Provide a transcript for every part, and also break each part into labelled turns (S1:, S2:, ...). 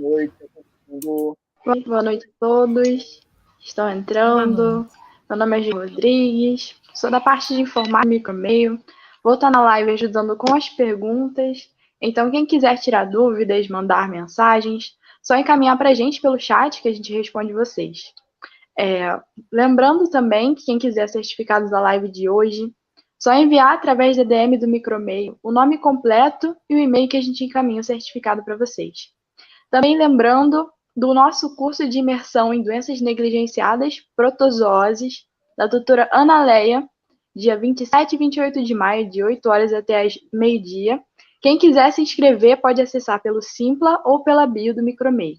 S1: noite a todo mundo.
S2: Boa noite a todos. Estão entrando. Meu nome é Gil Rodrigues. Sou da parte de informar micromeio. Vou estar na live ajudando com as perguntas. Então, quem quiser tirar dúvidas, mandar mensagens, só encaminhar para a gente pelo chat que a gente responde vocês. Lembrando também que quem quiser certificados da live de hoje, só enviar através da DM do micromeio o nome completo e o e-mail que a gente encaminha o certificado para vocês. Também lembrando do nosso curso de imersão em doenças negligenciadas, protozooses, da doutora Ana Leia, dia 27 e 28 de maio, de 8 horas até meio-dia. Quem quiser se inscrever pode acessar pelo Simpla ou pela bio do Micromeio.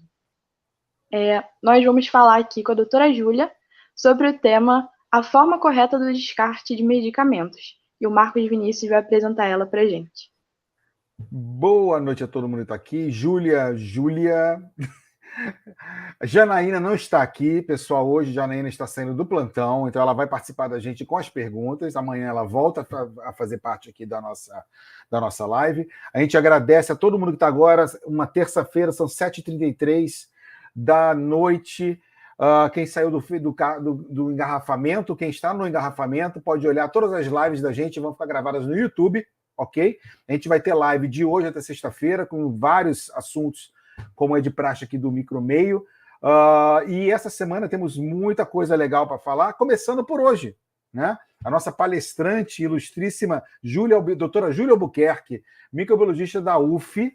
S2: Nós vamos falar aqui com a doutora Júlia sobre o tema a forma correta do descarte de medicamentos. E o Marcos Vinícius vai apresentar ela para a gente.
S3: Boa noite a todo mundo que está aqui. Júlia. A Janaína não está aqui, pessoal. Hoje a Janaína está saindo do plantão, então ela vai participar da gente com as perguntas. Amanhã ela volta a fazer parte aqui da nossa live. A gente agradece a todo mundo que está agora. Uma terça-feira, são 7h33 da noite. Quem saiu do engarrafamento, quem está no engarrafamento, pode olhar todas as lives da gente, vão ficar gravadas no YouTube, ok? A gente vai ter live de hoje até sexta-feira, com vários assuntos, como é de praxe aqui do Micromeio. E essa semana temos muita coisa legal para falar, começando por hoje, né? A nossa palestrante ilustríssima, doutora Júlia Albuquerque, microbiologista da UF,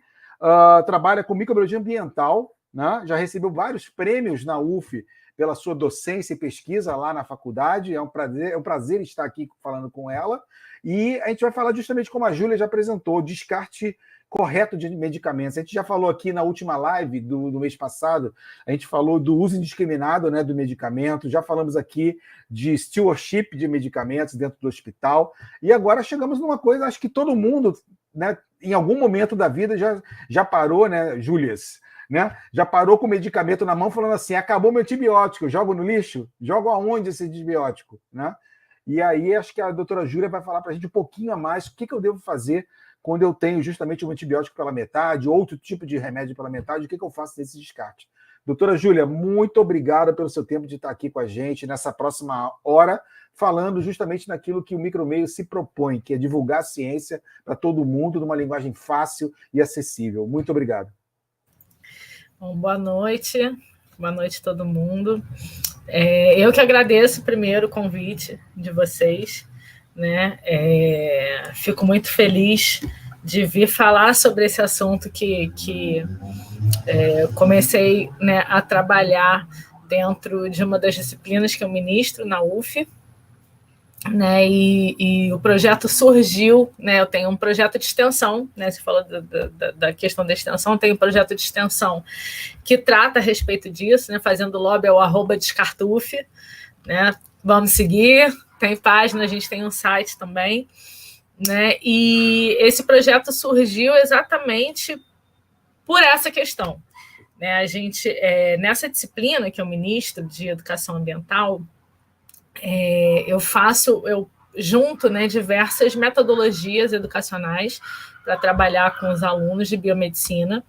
S3: trabalha com microbiologia ambiental, né? Já recebeu vários prêmios na UF pela sua docência e pesquisa lá na faculdade. É um prazer estar aqui falando com ela. E a gente vai falar justamente como a Júlia já apresentou, o descarte correto de medicamentos. A gente já falou aqui na última live do mês passado, a gente falou do uso indiscriminado, né, do medicamento, já falamos aqui de stewardship de medicamentos dentro do hospital, e agora chegamos numa coisa, acho que todo mundo, né, em algum momento da vida já parou, né, Júlias? Né? Já parou com o medicamento na mão falando assim, acabou meu antibiótico, jogo no lixo? Jogo aonde esse antibiótico? Né? E aí acho que a doutora Júlia vai falar para a gente um pouquinho a mais o que eu devo fazer quando eu tenho justamente um antibiótico pela metade, outro tipo de remédio pela metade, o que eu faço desse descarte. Doutora Júlia, muito obrigada pelo seu tempo de estar aqui com a gente nessa próxima hora, falando justamente naquilo que o Micromeio se propõe, que é divulgar a ciência para todo mundo numa linguagem fácil e acessível. Muito obrigado.
S4: Bom, boa noite a todo mundo. Eu que agradeço primeiro o convite de vocês, né? Fico muito feliz de vir falar sobre esse assunto que comecei, né, a trabalhar dentro de uma das disciplinas que eu ministro na UF, né, e o projeto surgiu, né, eu tenho um projeto de extensão, né, você falou da questão da extensão, tenho um projeto de extensão que trata a respeito disso, né, fazendo lobby ao @descartuf, né, vamos seguir, tem página, a gente tem um site também, né, e esse projeto surgiu exatamente por essa questão, né, a gente, nessa disciplina que eu ministro de educação ambiental, eu junto, né, diversas metodologias educacionais para trabalhar com os alunos de biomedicina,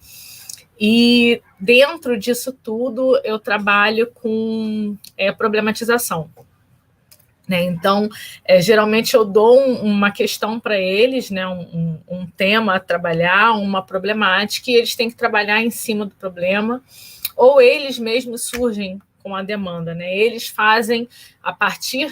S4: e dentro disso tudo eu trabalho com problematização. Né? Então, geralmente eu dou uma questão para eles, né, um tema a trabalhar, uma problemática, e eles têm que trabalhar em cima do problema, ou eles mesmos surgem com a demanda, né? Eles fazem, a partir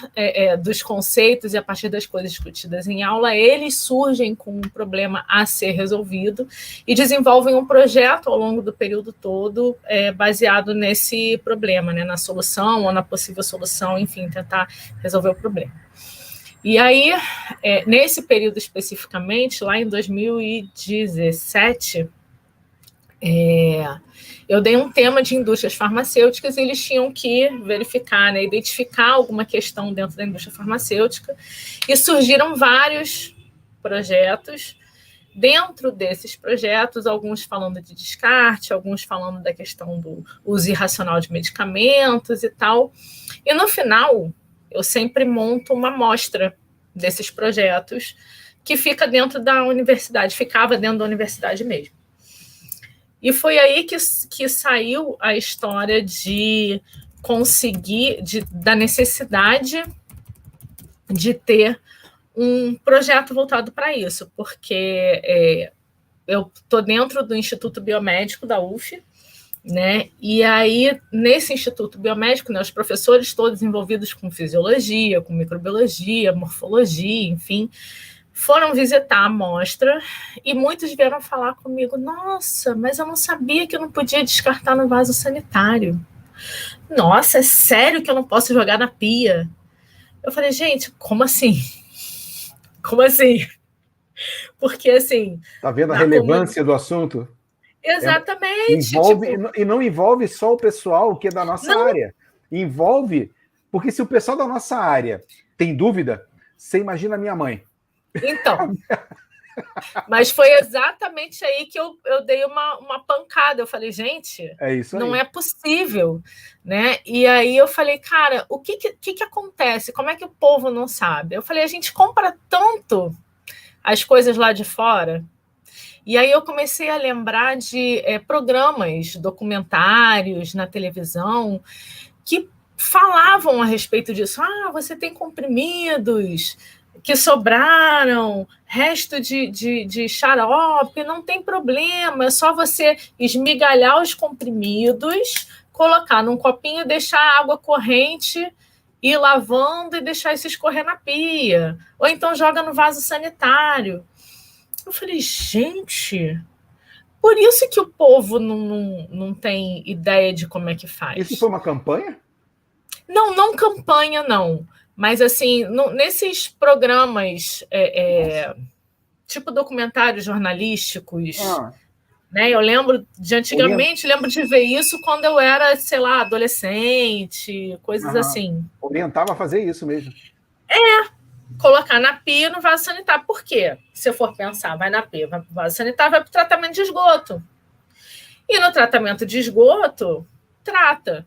S4: dos conceitos e a partir das coisas discutidas em aula, eles surgem com um problema a ser resolvido e desenvolvem um projeto ao longo do período todo baseado nesse problema, né? Na solução ou na possível solução, enfim, tentar resolver o problema. E aí, nesse período especificamente, lá em 2017, eu dei um tema de indústrias farmacêuticas e eles tinham que verificar, né, identificar alguma questão dentro da indústria farmacêutica, e surgiram vários projetos. Dentro desses projetos, alguns falando de descarte, alguns falando da questão do uso irracional de medicamentos e tal. E no final, eu sempre monto uma amostra desses projetos que fica dentro da universidade, ficava dentro da universidade mesmo. E foi aí que saiu a história de conseguir, da necessidade de ter um projeto voltado para isso, porque eu estou dentro do Instituto Biomédico da UF, né? E aí, nesse Instituto Biomédico, né, os professores todos envolvidos com fisiologia, com microbiologia, morfologia, enfim, foram visitar a amostra e muitos vieram falar comigo: nossa, mas eu não sabia que eu não podia descartar no vaso sanitário. Nossa, é sério que eu não posso jogar na pia? Eu falei: gente, como assim? Como assim? Porque, assim...
S3: Tá vendo a relevância do assunto?
S4: Exatamente.
S3: E não envolve só o pessoal que é da nossa área. Envolve... Porque se o pessoal da nossa área tem dúvida, você imagina a minha mãe.
S4: Então... Mas foi exatamente aí que eu dei uma pancada. Eu falei: gente, não é possível, né? E aí eu falei: cara, o que acontece? Como é que o povo não sabe? Eu falei: a gente compra tanto as coisas lá de fora. E aí eu comecei a lembrar de programas, documentários na televisão que falavam a respeito disso. Ah, você tem comprimidos que sobraram, resto de xarope, não tem problema, é só você esmigalhar os comprimidos, colocar num copinho, deixar a água corrente, ir lavando e deixar isso escorrer na pia. Ou então joga no vaso sanitário. Eu falei: gente, por isso que o povo não tem ideia de como é que faz.
S3: Isso foi uma campanha?
S4: Não campanha, não. Mas, assim, nesses programas, tipo documentários jornalísticos, né? Eu lembro de antigamente, lembro de ver isso quando eu era, sei lá, adolescente, coisas assim.
S3: Orientava a fazer isso mesmo.
S4: Colocar na pia no vaso sanitário. Por quê? Se eu for pensar, vai na pia, vai para o vaso sanitário, vai para o tratamento de esgoto. E no tratamento de esgoto, trata.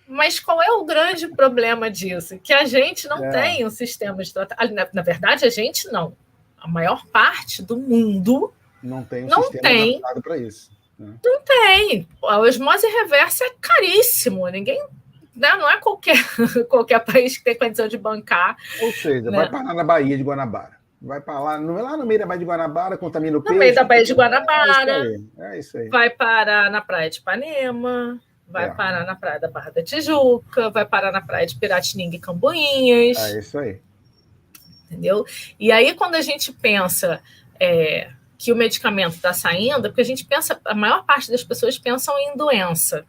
S4: Mas qual é o grande problema disso? Que a gente não tem um sistema de tratamento. Na verdade, a gente não. A maior parte do mundo
S3: não tem um sistema adaptado para isso. Né?
S4: Não tem. A osmose reversa é caríssimo. Ninguém... Não é qualquer país que tem condição de bancar.
S3: Ou seja, vai parar na Baía de Guanabara. Vai para lá no meio da Baía de Guanabara, contamina o peixe.
S4: No meio da Baía de Guanabara.
S3: É isso aí.
S4: Vai parar na Praia de Ipanema. Vai parar na Praia da Barra da Tijuca, vai parar na Praia de Piratininga e Camboinhas.
S3: É isso aí.
S4: Entendeu? E aí, quando a gente pensa que o medicamento está saindo, porque a gente pensa, a maior parte das pessoas pensam em doença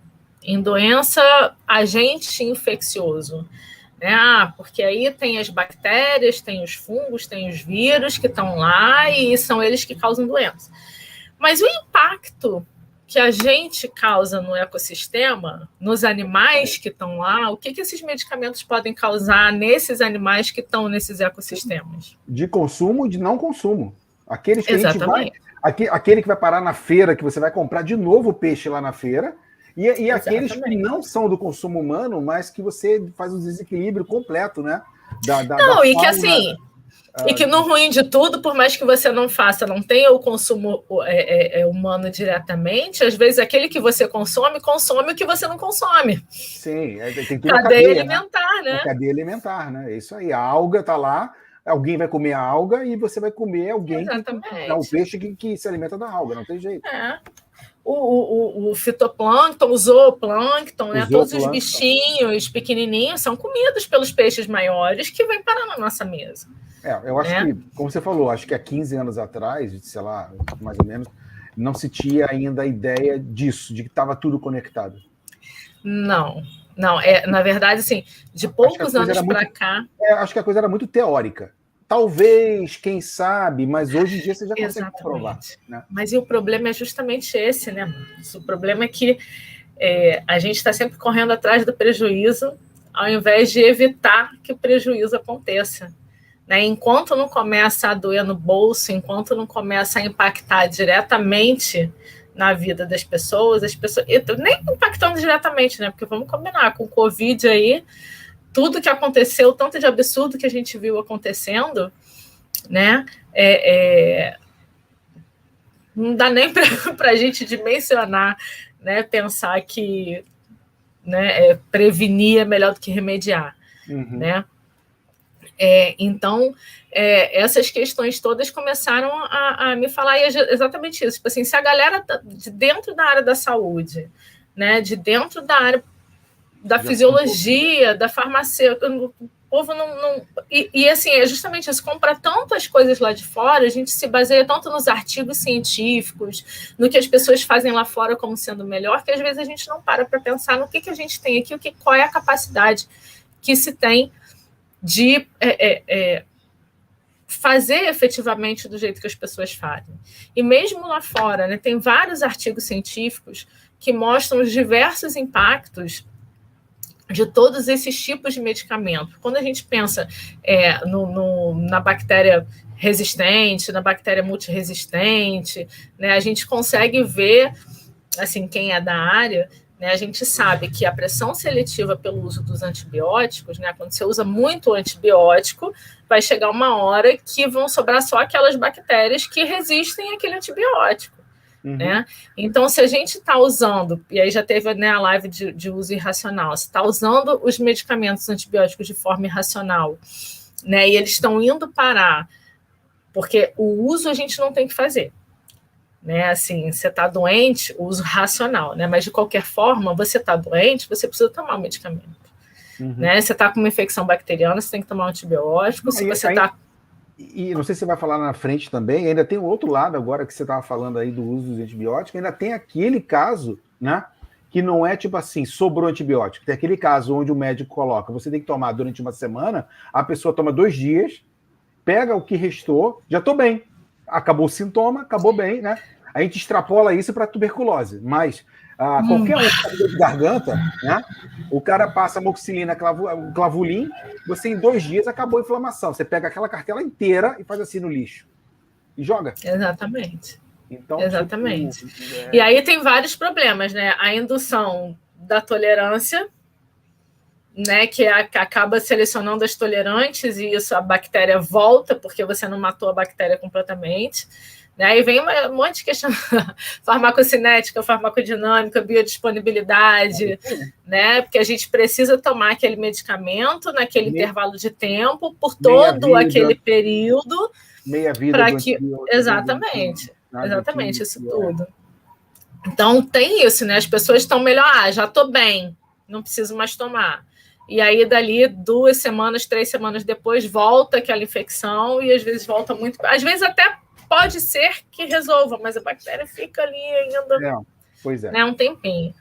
S4: agente infeccioso. Né? Porque aí tem as bactérias, tem os fungos, tem os vírus que estão lá e são eles que causam doença. Mas o impacto que a gente causa no ecossistema, nos animais que estão lá, o que esses medicamentos podem causar nesses animais que estão nesses ecossistemas?
S3: De consumo e de não consumo. Aqueles que
S4: Exatamente.
S3: Aquele que vai parar na feira, que você vai comprar de novo o peixe lá na feira, e aqueles que não são do consumo humano, mas que você faz um desequilíbrio completo, né?
S4: Não, e que assim... E que no ruim de tudo, por mais que você não faça, não tenha o consumo humano diretamente, às vezes aquele que você consome o que você não consome.
S3: Sim, tem tudo
S4: cadeia alimentar, né?
S3: Cadeia alimentar, né? É isso aí. A alga está lá, alguém vai comer a alga e você vai comer alguém o peixe que se alimenta da alga, não tem jeito.
S4: O fitoplâncton, o zooplâncton, né? Todos os bichinhos pequenininhos são comidos pelos peixes maiores que vêm parar na nossa mesa.
S3: Eu acho que, como você falou, acho que há 15 anos atrás, sei lá, mais ou menos, não se tinha ainda a ideia disso, de que estava tudo conectado.
S4: Não. Na verdade, assim, de poucos anos para cá...
S3: acho que a coisa era muito teórica. Talvez, quem sabe, mas hoje em dia você já consegue comprovar. Né?
S4: Mas o problema é justamente esse, né? O problema é que a gente está sempre correndo atrás do prejuízo, ao invés de evitar que o prejuízo aconteça. Né? Enquanto não começa a doer no bolso, enquanto não começa a impactar diretamente na vida das pessoas, nem impactando diretamente, né? Porque vamos combinar, com o Covid aí, tudo que aconteceu, tanto de absurdo que a gente viu acontecendo, né? não dá nem para a gente dimensionar, né? Pensar que, né, prevenir é melhor do que remediar, né? Então, essas questões todas começaram a me falar, e é exatamente isso. Tipo assim, se a galera de dentro da área da saúde, né, de dentro da área da fisiologia, da farmacêutica, o povo não... E assim, é justamente isso, compra tantas coisas lá de fora, a gente se baseia tanto nos artigos científicos, no que as pessoas fazem lá fora como sendo melhor, que às vezes a gente não para pensar no que a gente tem aqui, qual é a capacidade que se tem de fazer efetivamente do jeito que as pessoas fazem. E mesmo lá fora, né, tem vários artigos científicos que mostram os diversos impactos de todos esses tipos de medicamento. Quando a gente pensa na bactéria resistente, na bactéria multiresistente, né, a gente consegue ver, assim, quem é da área, né, a gente sabe que a pressão seletiva pelo uso dos antibióticos, né, quando você usa muito antibiótico, vai chegar uma hora que vão sobrar só aquelas bactérias que resistem àquele antibiótico. Né? Então, se a gente está usando, e aí já teve, né, a live de uso irracional, se está usando os medicamentos antibióticos de forma irracional, né, e eles estão indo parar, porque o uso a gente não tem que fazer. Né, assim, você está doente, uso racional, né, mas de qualquer forma, você está doente, você precisa tomar um medicamento. Né? Você está com uma infecção bacteriana, você tem que tomar um antibiótico, se você está...
S3: E não sei se você vai falar na frente também, ainda tem o outro lado agora que você estava falando aí do uso dos antibióticos, ainda tem aquele caso, né, que não é tipo assim, sobrou antibiótico, tem aquele caso onde o médico coloca, você tem que tomar durante uma semana, a pessoa toma 2 dias, pega o que restou, já estou bem, acabou o sintoma, acabou bem, né? A gente extrapola isso para tuberculose, mas qualquer um de garganta, né? O cara passa amoxicilina, clavulin, você em 2 dias acabou a inflamação. Você pega aquela cartela inteira e faz assim no lixo. E joga.
S4: Exatamente.
S3: Então,
S4: exatamente. E aí tem vários problemas, né? A indução da tolerância, né? Que acaba selecionando as tolerantes e isso a bactéria volta porque você não matou a bactéria completamente. Aí vem um monte de questão farmacocinética, farmacodinâmica, biodisponibilidade, né? Porque a gente precisa tomar aquele medicamento naquele intervalo de tempo, por todo aquele período.
S3: Meia-vida
S4: para que Exatamente, isso tudo. Então tem isso, né? As pessoas estão melhor, já estou bem, não preciso mais tomar. E aí, dali, 2 semanas, 3 semanas depois, volta aquela infecção, e às vezes volta muito. Às vezes até pode ser que resolva, mas a bactéria fica ali ainda né, um tempinho.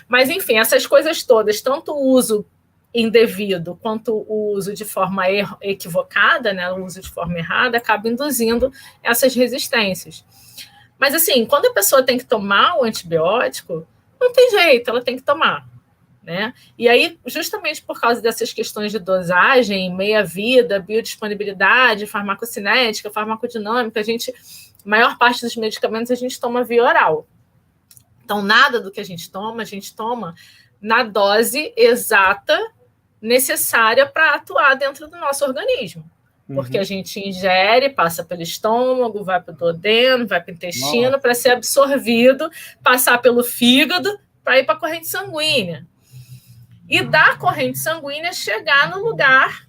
S4: Mas, enfim, essas coisas todas, tanto o uso indevido quanto o uso de forma equivocada, né, o uso de forma errada, acaba induzindo essas resistências. Mas, assim, quando a pessoa tem que tomar o antibiótico, não tem jeito, ela tem que tomar. Né? E aí, justamente por causa dessas questões de dosagem, meia-vida, biodisponibilidade, farmacocinética, farmacodinâmica, a maior parte dos medicamentos a gente toma via oral. Então, nada do que a gente toma na dose exata necessária para atuar dentro do nosso organismo. Porque a gente ingere, passa pelo estômago, vai para o duodeno, vai para o intestino, para ser absorvido, passar pelo fígado, para ir para a corrente sanguínea. E da corrente sanguínea chegar no lugar,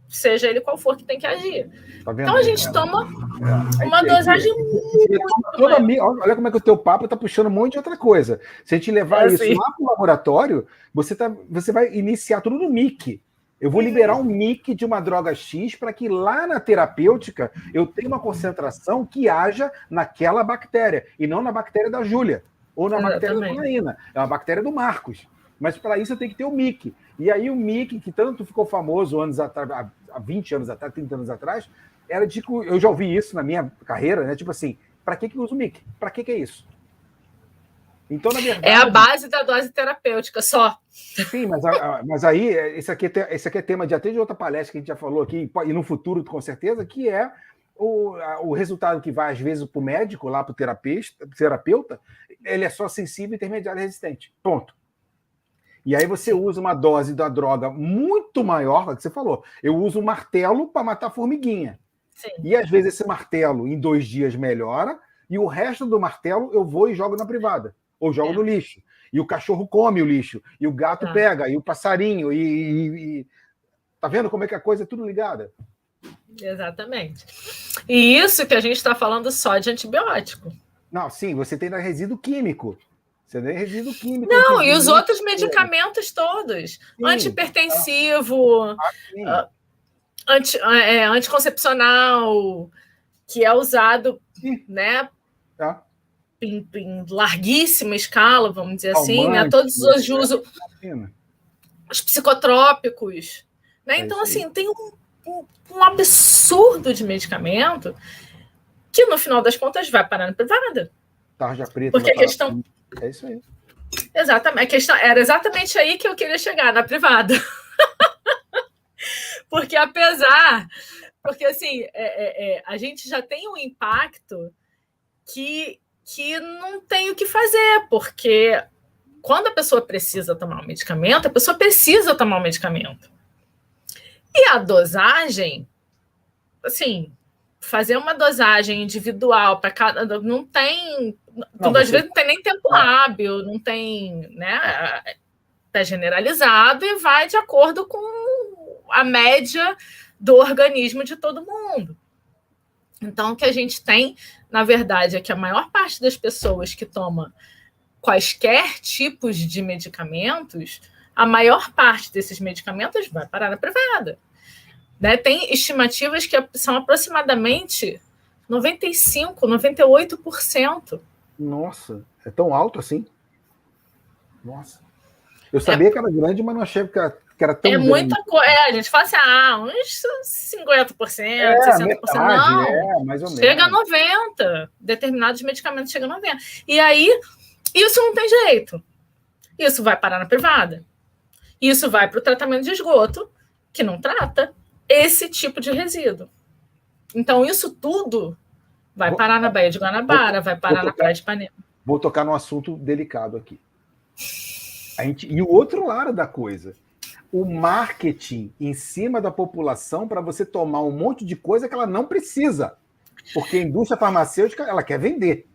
S4: seja ele qual for que tem que agir. Tá vendo? Então a gente toma uma dosagem muito...
S3: Olha como é que o teu papo está puxando um monte de outra coisa. Se a gente levar isso lá para o laboratório, você vai iniciar tudo no MIC. Eu vou liberar um MIC de uma droga X para que lá na terapêutica eu tenha uma concentração que haja naquela bactéria, e não na bactéria da Júlia, ou na bactéria da Janaína, é uma bactéria do Marcos. Mas para isso eu tenho que ter o MIC. E aí o MIC, que tanto ficou famoso anos atrás, há 20 anos atrás, 30 anos atrás, era de que eu já ouvi isso na minha carreira, né? Tipo assim, para que eu uso o MIC? Para que é isso? Então, na verdade...
S4: É a base da dose terapêutica, só.
S3: Sim, mas aí, esse aqui é tema de até de outra palestra que a gente já falou aqui, e no futuro, com certeza, que é o resultado que vai, às vezes, para o médico, lá para o terapeuta, ele é só sensível, intermediário e resistente. Ponto. E aí você usa uma dose da droga muito maior, que você falou. Eu uso um martelo para matar formiguinha.
S4: Sim.
S3: E às vezes esse martelo, em 2 dias, melhora, e o resto do martelo eu vou e jogo na privada, ou jogo no lixo. E o cachorro come o lixo, e o gato pega, e o passarinho, tá vendo como é que a coisa é tudo ligada?
S4: Exatamente. E isso que a gente está falando só de antibiótico.
S3: Não, sim, você tem resíduo químico. Você tem resíduo químico.
S4: Não, e os outros medicamentos todos. Sim. Antihipertensivo, anticoncepcional, que é usado, né? Em larguíssima escala, vamos dizer assim, né? Todos os usos, os psicotrópicos, né? Então, assim, tem um absurdo de medicamento que, no final das contas, vai parar na privada.
S3: Tarja preta.
S4: Porque a questão...
S3: É isso aí.
S4: Exatamente. A questão era exatamente aí que eu queria chegar, na privada. Porque porque assim, a gente já tem um impacto que não tem o que fazer, porque quando a pessoa precisa tomar um medicamento, a pessoa precisa tomar um medicamento. E a dosagem, assim, fazer uma dosagem individual para cada... Não tem... às vezes não tem nem tempo hábil, não tem... né? Está generalizado e vai de acordo com a média do organismo de todo mundo. Então, o que a gente tem, na verdade, é que a maior parte das pessoas que toma quaisquer tipos de medicamentos, a maior parte desses medicamentos vai parar na privada. Né? Tem estimativas que são aproximadamente 95%, 98%. Nossa,
S3: é tão alto assim? Nossa. Eu sabia que era grande, mas não achei que era tão grande.
S4: Muita coisa. A gente fala assim, uns 50%, 60%.
S3: Metade,
S4: não,
S3: mais ou menos.
S4: Chega a 90%. Determinados medicamentos chegam a 90%. E aí, isso não tem jeito. Isso vai parar na privada. Isso vai para o tratamento de esgoto, que não trata esse tipo de resíduo. Então, isso tudo vai parar na Baía de Guanabara, vai parar na Praia de Ipanema.
S3: Vou tocar num assunto delicado aqui. E o outro lado da coisa, o marketing em cima da população para você tomar um monte de coisa que ela não precisa. Porque a indústria farmacêutica, ela quer vender.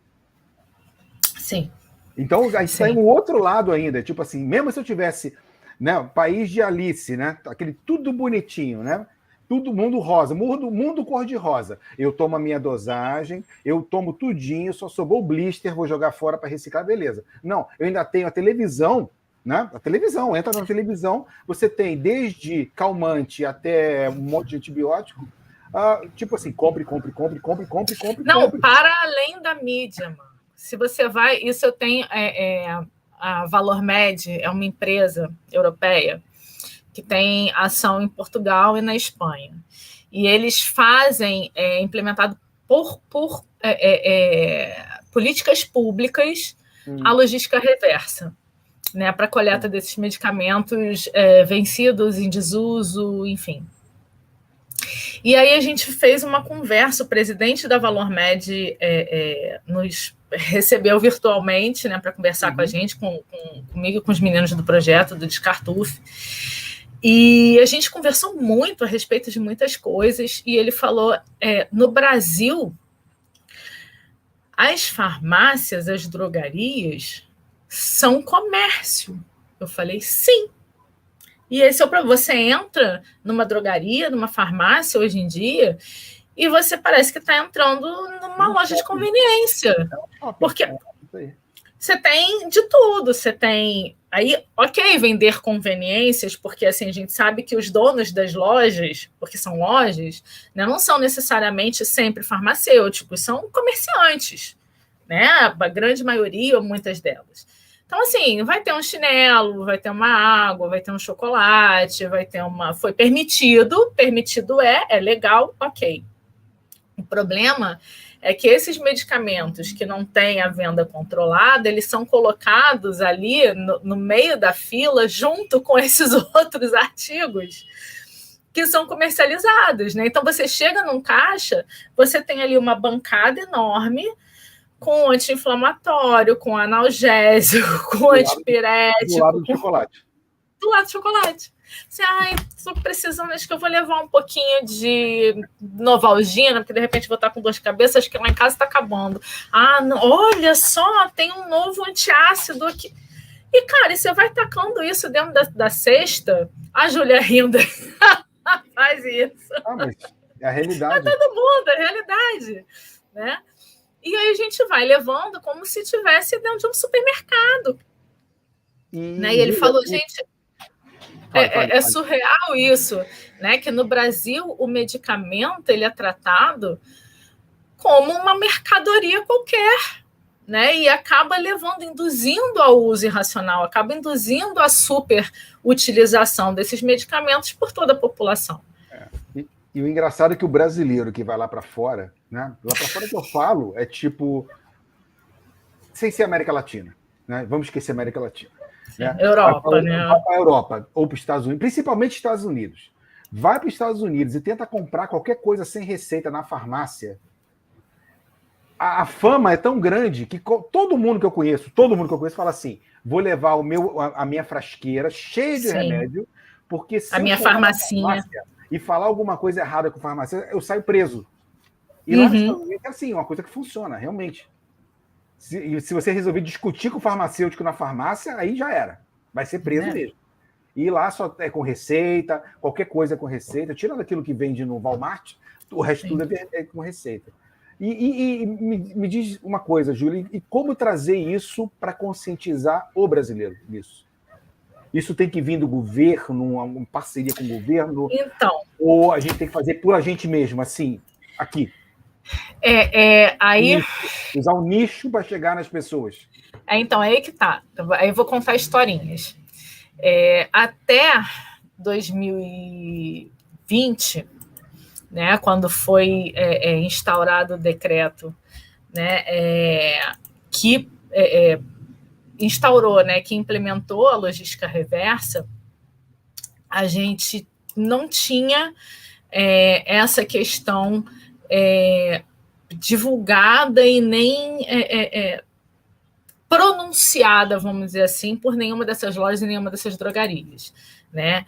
S4: Sim.
S3: Então, a gente está em um outro lado ainda. Tipo assim, mesmo se eu tivesse, né, país de Alice, né, aquele tudo bonitinho, né? Tudo mundo rosa, mundo cor-de-rosa. Eu tomo a minha dosagem, eu tomo tudinho, só sobrou o blister, vou jogar fora para reciclar, beleza. Não, eu ainda tenho a televisão, né? A televisão, entra na televisão, você tem desde calmante até um monte de antibiótico, tipo assim, compre.
S4: Não, para além da mídia, mano. Se você vai, isso eu tenho, a ValorMed é uma empresa europeia que tem ação em Portugal e na Espanha. E eles fazem, implementado por políticas públicas, a logística reversa, né, para a coleta desses medicamentos vencidos, em desuso, enfim. E aí a gente fez uma conversa, o presidente da ValorMed nos recebeu virtualmente, né, para conversar com a gente, comigo e com os meninos do projeto, do Descartuf. E a gente conversou muito a respeito de muitas coisas, e ele falou, no Brasil, as farmácias, as drogarias, são comércio. Eu falei, sim. E esse é o problema. Você entra numa drogaria, numa farmácia hoje em dia, e você parece que está entrando numa loja de conveniência. Porque você tem de tudo. Você tem... Aí, ok, vender conveniências, porque assim, a gente sabe que os donos das lojas, porque são lojas, né, não são necessariamente sempre farmacêuticos, são comerciantes, né? A grande maioria, ou muitas delas. Então, assim, vai ter um chinelo, vai ter uma água, vai ter um chocolate, vai ter uma... Foi permitido é legal, ok. O problema é que esses medicamentos que não têm a venda controlada, eles são colocados ali no meio da fila, junto com esses outros artigos que são comercializados, né? Então, você chega num caixa, você tem ali uma bancada enorme com anti-inflamatório, com analgésico, com antipirético.
S3: Do lado do chocolate.
S4: Do lado do chocolate. Assim, estou precisando, acho que eu vou levar um pouquinho de Novalgina, porque de repente vou estar com dor de cabeça, acho que lá em casa está acabando. Não, olha só, tem um novo antiácido aqui. E, cara, e você vai tacando isso dentro da cesta, a Júlia rindo, faz isso.
S3: Mas é a realidade.
S4: Para todo mundo, é a realidade, né? E aí a gente vai levando como se estivesse dentro de um supermercado. Né? E ele falou, gente, é surreal isso, né? Que no Brasil o medicamento ele é tratado como uma mercadoria qualquer, né? E acaba induzindo ao uso irracional, acaba induzindo a superutilização desses medicamentos por toda a população.
S3: E o engraçado é que o brasileiro que vai lá para fora, né? Lá para fora que eu falo é tipo, sem ser América Latina, né? Vamos esquecer a América Latina. Né?
S4: Europa, né?
S3: Vai para a Europa ou para os Estados Unidos, principalmente Estados Unidos. Vai para os Estados Unidos e tenta comprar qualquer coisa sem receita na farmácia. A fama é tão grande que todo mundo que eu conheço fala assim: vou levar a minha frasqueira cheia de remédio, porque se
S4: a minha farmacinha
S3: e falar alguma coisa errada com farmácia, eu saio preso. E lá nos Estados Unidos é assim, uma coisa que funciona, realmente. Se você resolver discutir com o farmacêutico na farmácia, aí já era. Vai ser preso mesmo. E lá só é com receita, qualquer coisa é com receita. Tirando aquilo que vende no Walmart, o resto tudo é com receita. E me diz uma coisa, Júlia, e como trazer isso para conscientizar o brasileiro nisso? Isso tem que vir do governo, uma parceria com o governo?
S4: Então.
S3: Ou a gente tem que fazer por a gente mesmo, assim, aqui?
S4: Aí...
S3: Usar um nicho para chegar nas pessoas.
S4: Então, aí que tá. Aí eu vou contar historinhas. Até 2020, né, quando foi instaurado o decreto, né, que instaurou, né, que implementou a logística reversa, a gente não tinha essa questão divulgada e nem pronunciada, vamos dizer assim, por nenhuma dessas lojas e nenhuma dessas drogarias, né?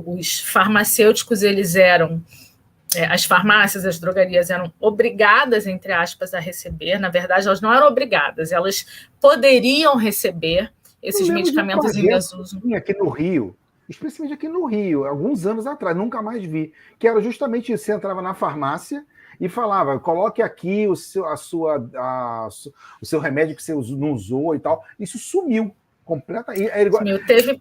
S4: Os farmacêuticos, eles eram... as farmácias, as drogarias eram obrigadas, entre aspas, a receber. Na verdade, elas não eram obrigadas, elas poderiam receber esses medicamentos em desuso.
S3: Aqui no Rio, especialmente aqui no Rio, alguns anos atrás, nunca mais vi, que era justamente isso: você entrava na farmácia e falava, coloque aqui o seu remédio que você não usou e tal. Isso sumiu completamente.
S4: Teve...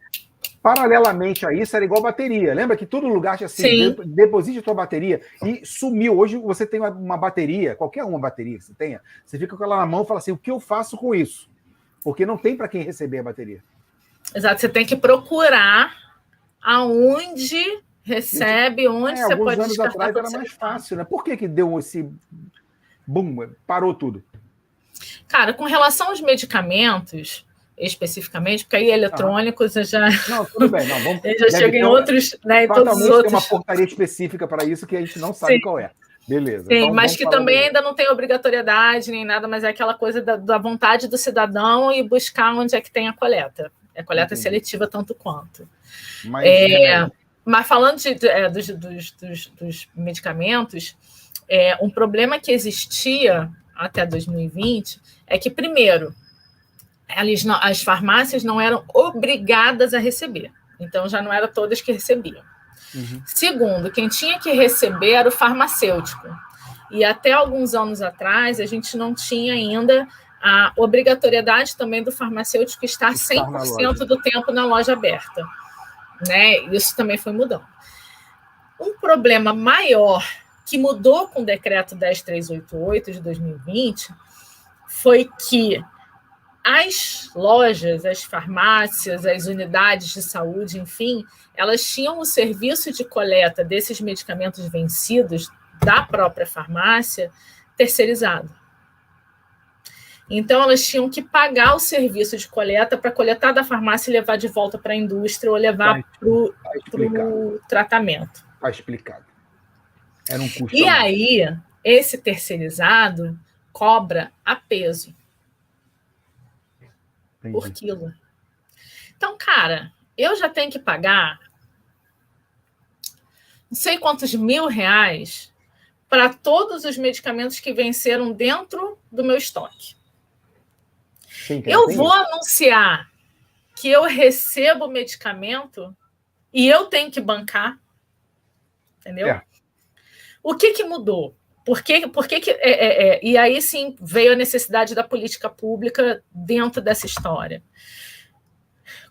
S3: Paralelamente a isso, era igual bateria. Lembra que todo lugar tinha assim, deposite a tua bateria, e sumiu. Hoje você tem uma bateria, qualquer uma bateria que você tenha, você fica com ela na mão e fala assim, o que eu faço com isso? Porque não tem para quem receber a bateria.
S4: Exato, você tem que procurar aonde recebe, onde você pode descartar.
S3: Alguns anos atrás era mais fácil, né? Por que deu esse boom, parou tudo?
S4: Cara, com relação aos medicamentos, especificamente, porque aí eletrônicos já...
S3: Não, tudo bem. Não, vamos...
S4: já chega em outros, né, em todos os outros.
S3: Tem uma portaria específica para isso que a gente não sabe qual é. Beleza.
S4: Sim, então, mas que também ainda não tem obrigatoriedade nem nada, mas é aquela coisa da vontade do cidadão e buscar onde é que tem a coleta. A coleta seletiva tanto quanto. Mas falando dos medicamentos, um problema que existia até 2020 é que, primeiro, as farmácias não eram obrigadas a receber. Então, já não eram todas que recebiam. Segundo, quem tinha que receber era o farmacêutico. E até alguns anos atrás, a gente não tinha ainda a obrigatoriedade também do farmacêutico estar 100% do tempo na loja aberta. Né? Isso também foi mudando. Um problema maior que mudou com o decreto 10388 de 2020 foi que as lojas, as farmácias, as unidades de saúde, enfim, elas tinham o serviço de coleta desses medicamentos vencidos da própria farmácia terceirizado. Então, elas tinham que pagar o serviço de coleta para coletar da farmácia e levar de volta para a indústria ou levar para o tratamento.
S3: Está explicado. Era um custo.
S4: E aí, esse terceirizado cobra a peso. Por quilo. Então, cara, eu já tenho que pagar não sei quantos R$1.000 para todos os medicamentos que venceram dentro do meu estoque.
S3: Sim,
S4: eu vou anunciar que eu recebo o medicamento e eu tenho que bancar, entendeu? O que mudou? E aí sim veio a necessidade da política pública dentro dessa história.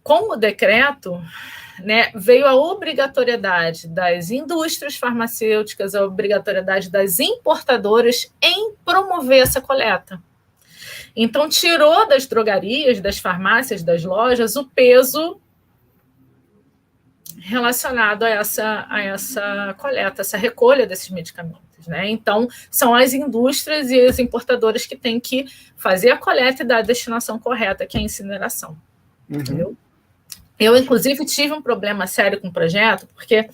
S4: Com o decreto, né, veio a obrigatoriedade das indústrias farmacêuticas, a obrigatoriedade das importadoras em promover essa coleta. Então, tirou das drogarias, das farmácias, das lojas, o peso relacionado a essa coleta, essa recolha desses medicamentos. Né? Então, são as indústrias e as importadoras que têm que fazer a coleta e dar a destinação correta, que é a incineração. Entendeu? Eu, inclusive, tive um problema sério com o projeto, porque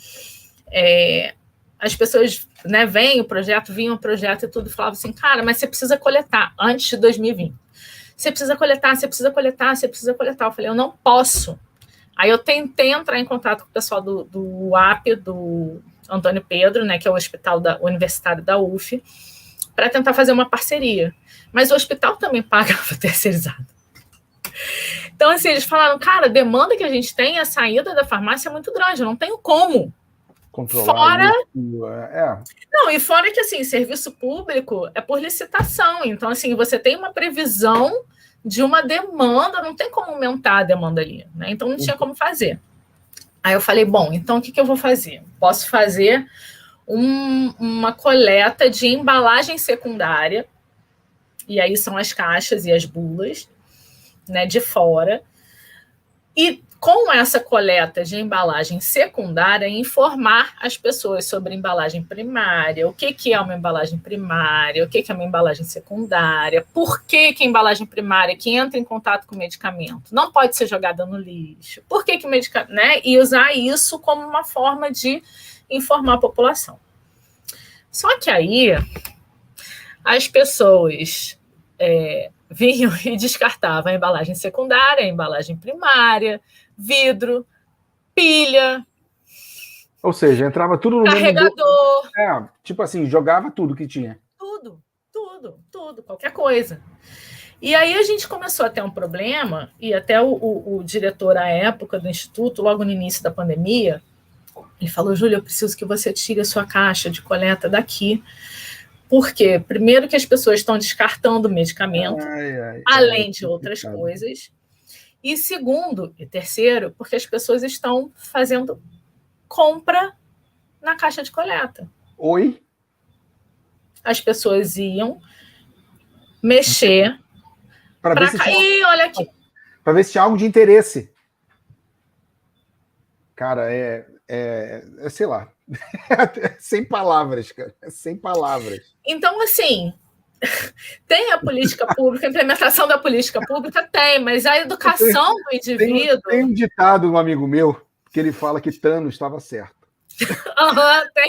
S4: as pessoas, né, vinham o projeto e tudo, falavam assim, cara, mas você precisa coletar antes de 2020. Você precisa coletar. Eu falei, eu não posso. Aí eu tentei entrar em contato com o pessoal do UAP, do Antônio Pedro, né, que é o hospital universitário da UF, para tentar fazer uma parceria. Mas o hospital também pagava terceirizado. Então, assim, eles falaram, cara, a demanda que a gente tem, a saída da farmácia é muito grande, eu não tenho como.
S3: Controlar
S4: Não, e fora que, assim, serviço público é por licitação. Então, assim, você tem uma previsão de uma demanda, não tem como aumentar a demanda ali, né? Então, não tinha como fazer. Aí eu falei, bom, então o que eu vou fazer? Posso fazer uma coleta de embalagem secundária, e aí são as caixas e as bulas, né, de fora, e com essa coleta de embalagem secundária, informar as pessoas sobre embalagem primária, o que é uma embalagem primária, o que é uma embalagem secundária, por que a embalagem primária que entra em contato com o medicamento não pode ser jogada no lixo, por que o medicamento, né, e usar isso como uma forma de informar a população. Só que aí as pessoas vinham e descartavam a embalagem secundária, a embalagem primária, vidro, pilha.
S3: Ou seja, entrava tudo no
S4: carregador.
S3: Mesmo... tipo assim, jogava tudo que tinha.
S4: Tudo, qualquer coisa. E aí a gente começou a ter um problema, e até o diretor à época do Instituto, logo no início da pandemia, ele falou, Júlia, eu preciso que você tire a sua caixa de coleta daqui. Por quê? Primeiro que as pessoas estão descartando o medicamento, além de outras coisas. E segundo e terceiro, porque as pessoas estão fazendo compra na caixa de coleta.
S3: Oi?
S4: As pessoas iam mexer para cair, olha aqui.
S3: Para ver se tinha algo de interesse. Cara, sei lá. Sem palavras, cara. Sem palavras.
S4: Então, assim, tem a política pública, a implementação da política pública tem, mas a educação do indivíduo...
S3: Tem um ditado de um amigo meu que ele fala que Thanos estava certo.
S4: Tem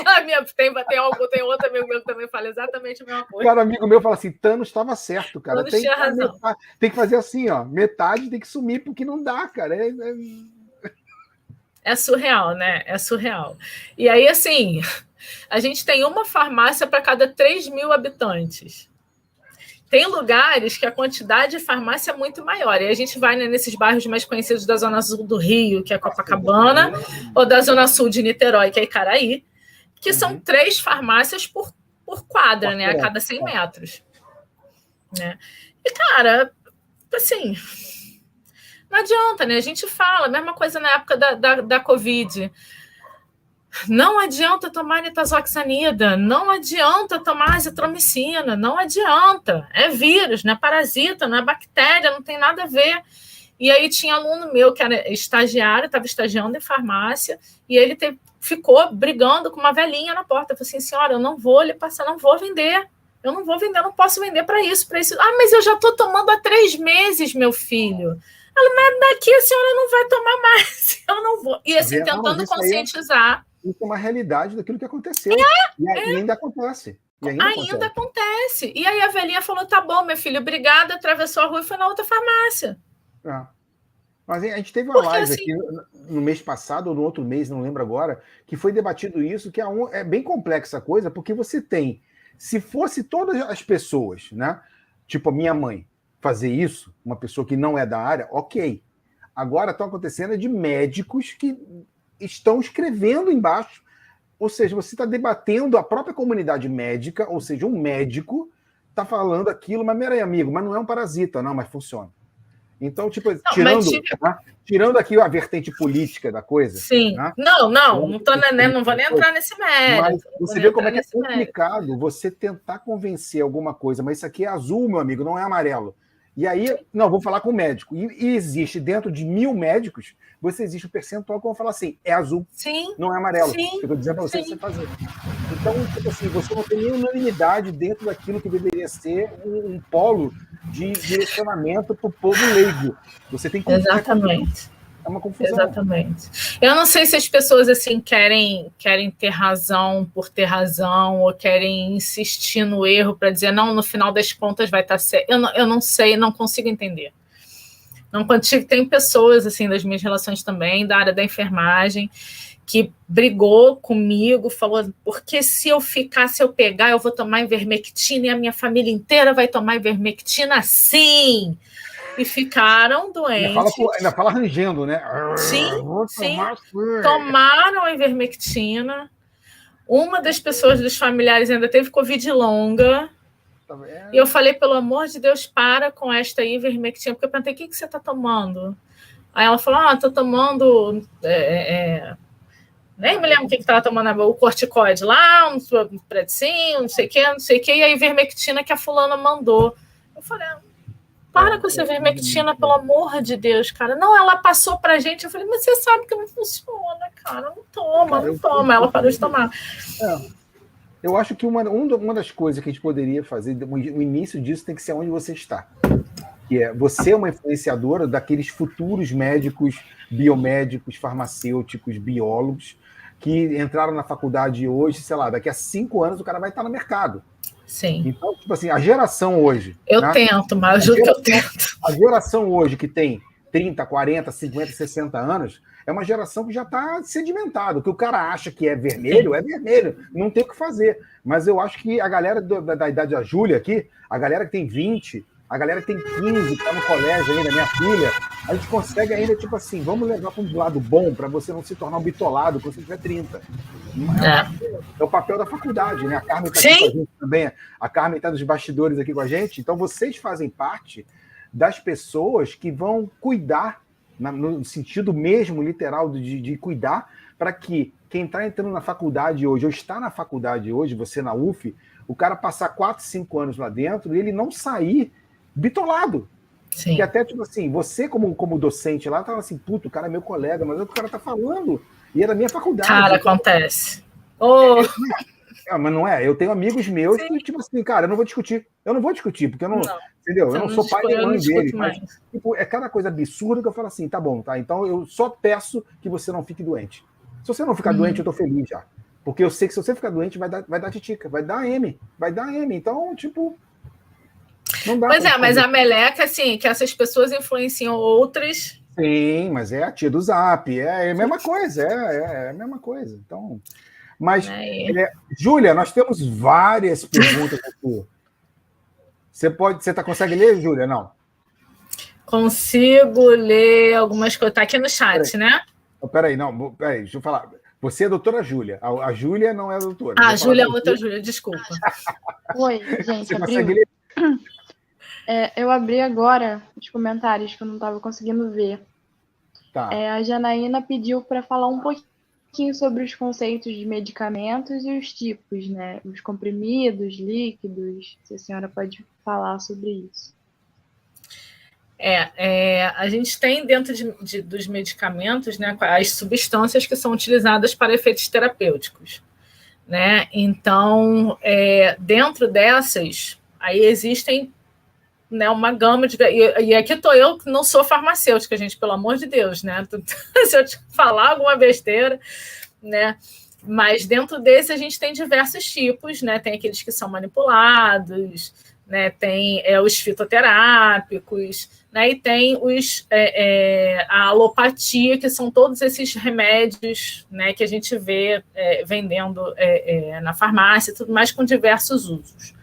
S4: outro amigo meu que também fala exatamente a mesma coisa.
S3: Cara, amigo meu fala assim, Thanos estava certo, cara.
S4: Thanos tinha razão.
S3: Tem que fazer assim, ó, metade tem que sumir, porque não dá, cara.
S4: É surreal, né? É surreal. E aí, assim, a gente tem uma farmácia para cada 3.000 habitantes. Tem lugares que a quantidade de farmácia é muito maior. E a gente vai, né, nesses bairros mais conhecidos da Zona Sul do Rio, que é Copacabana, ou da Zona Sul de Niterói, que é Icaraí, que são 3 farmácias por quadra, né, a cada 100 metros. Né? E, cara, assim... Não adianta, né? A gente fala, a mesma coisa na época da Covid. Não adianta tomar nitazoxanida, não adianta tomar azitromicina, não adianta. É vírus, não é parasita, não é bactéria, não tem nada a ver. E aí tinha aluno meu que era estagiário, estava estagiando em farmácia, e ele ficou brigando com uma velhinha na porta. Eu falei assim, senhora, eu não vou lhe passar, não vou vender. Eu não vou vender, eu não posso vender para isso. Ah, mas eu já estou tomando há 3 meses, meu filho. Ela, mas daqui a senhora não vai tomar mais. Eu não vou. E assim, tentando conscientizar.
S3: Isso é uma realidade daquilo que aconteceu. E ainda acontece.
S4: Ainda acontece. E aí a velhinha falou, tá bom, meu filho, obrigada, atravessou a rua e foi na outra farmácia.
S3: Mas a gente teve uma
S4: Porque,
S3: live
S4: assim,
S3: aqui no mês passado, ou no outro mês, não lembro agora, que foi debatido isso, que é bem complexa a coisa, porque você tem, se fosse todas as pessoas, né? Tipo a minha mãe, fazer isso, uma pessoa que não é da área, ok. Agora estão acontecendo de médicos que estão escrevendo embaixo, ou seja, você está debatendo a própria comunidade médica, ou seja, um médico está falando aquilo, mas, meu amigo, mas não é um parasita, não, mas funciona. Então, tipo, tirando aqui a vertente política da coisa.
S4: Sim.
S3: Né?
S4: Não vou nem entrar nesse mérito.
S3: Mas você vê como é que é complicado você tentar convencer alguma coisa, mas isso aqui é azul, meu amigo, não é amarelo. E aí, não, vou falar com o médico. E existe, dentro de 1.000 médicos, existe um percentual que vão falar assim, é azul,
S4: sim,
S3: não é amarelo.
S4: Sim,
S3: eu estou dizendo para você fazer. Então, tipo assim, você não tem nenhuma unanimidade dentro daquilo que deveria ser um polo de direcionamento para o povo leigo. Você tem que...
S4: Exatamente.
S3: É uma confusão.
S4: Exatamente. Eu não sei se as pessoas assim querem ter razão por ter razão ou querem insistir no erro para dizer não, no final das contas vai estar certo. Eu não sei, não consigo entender. Não consigo. Tem pessoas assim das minhas relações também da área da enfermagem que brigou comigo, falou porque se eu pegar, eu vou tomar ivermectina e a minha família inteira vai tomar ivermectina sim. E ficaram doentes.
S3: Ainda fala rangendo, né?
S4: Sim. Tomaram a ivermectina. Uma das pessoas dos familiares ainda teve Covid longa. Tá vendo? E eu falei, pelo amor de Deus, para com esta ivermectina. Porque eu perguntei, o que você está tomando? Aí ela falou, estou tomando... Nem me lembro o que estava tomando, o corticoide lá, um predicinho, não sei o que, e a ivermectina que a fulana mandou. Eu falei, para com essa ivermectina, pelo amor de Deus, cara. Não, ela passou pra gente. Eu falei, mas você sabe que não funciona, cara. Não toma. Ela parou de tomar.
S3: Eu acho que uma das coisas que a gente poderia fazer, o início disso tem que ser onde você está. Que é, você é uma influenciadora daqueles futuros médicos, biomédicos, farmacêuticos, biólogos, que entraram na faculdade hoje, sei lá, daqui a 5 anos o cara vai estar no mercado.
S4: Sim.
S3: Então, tipo assim, a geração hoje...
S4: Eu tento, mas eu juro que eu tento.
S3: A geração hoje que tem 30, 40, 50, 60 anos, é uma geração que já está sedimentada. O que o cara acha que é vermelho, é vermelho. Não tem o que fazer. Mas eu acho que a galera da idade da Júlia aqui, a galera que tem 20... A galera que tem 15, que está no colégio ainda, minha filha, a gente consegue ainda, tipo assim, vamos levar para um lado bom para você não se tornar um bitolado quando você tiver 30. É o papel da faculdade, né? A Carmen está aqui com a gente também. A Carmen está nos bastidores aqui com a gente. Então, vocês fazem parte das pessoas que vão cuidar, no sentido mesmo literal de cuidar, para que quem está entrando na faculdade hoje, ou está na faculdade hoje, você na UF, o cara passar 4, 5 anos lá dentro e ele não sair bitolado. Sim. Que até, tipo assim, você como docente lá, tava assim, puto, o cara é meu colega, mas o cara tá falando, e é da minha faculdade.
S4: Cara, acontece.
S3: Mas não é, eu tenho amigos meus que, tipo assim, cara, eu não vou discutir, porque eu não entendeu? Eu não sou pai nem mãe dele, mas, tipo, é cada coisa absurda que eu falo assim, tá bom, tá, então eu só peço que você não fique doente. Se você não ficar doente, eu tô feliz já. Porque eu sei que se você ficar doente, vai dar titica, vai dar M, então, tipo...
S4: Pois é, mas a meleca, assim, que essas pessoas influenciam outras.
S3: Sim, mas é a tia do Zap, é a mesma coisa, é a mesma coisa. Então, mas, Júlia, nós temos várias perguntas aqui. Você consegue ler, Júlia? Não?
S4: Consigo ler algumas coisas. Tá aqui no chat, né?
S3: Peraí, deixa eu falar. Você é a doutora Júlia. A Júlia não é a doutora.
S4: A Júlia é outra Júlia, desculpa.
S2: Oi, gente.
S3: Você consegue ler?
S2: Eu abri agora os comentários que eu não estava conseguindo ver.
S3: Tá.
S2: A Janaína pediu para falar um pouquinho sobre os conceitos de medicamentos e os tipos, né? Os comprimidos, líquidos. Se a senhora pode falar sobre isso.
S4: A gente tem dentro dos medicamentos, né, as substâncias que são utilizadas para efeitos terapêuticos, né? Então, dentro dessas, aí existem, né, uma gama de... E aqui estou eu, que não sou farmacêutica, gente, pelo amor de Deus, né? Se eu te falar alguma besteira, né? Mas dentro desse a gente tem diversos tipos, né? Tem aqueles que são manipulados, né? Tem os fitoterápicos, né? E tem a alopatia, que são todos esses remédios, né, que a gente vê vendendo na farmácia, tudo mais, com diversos usos.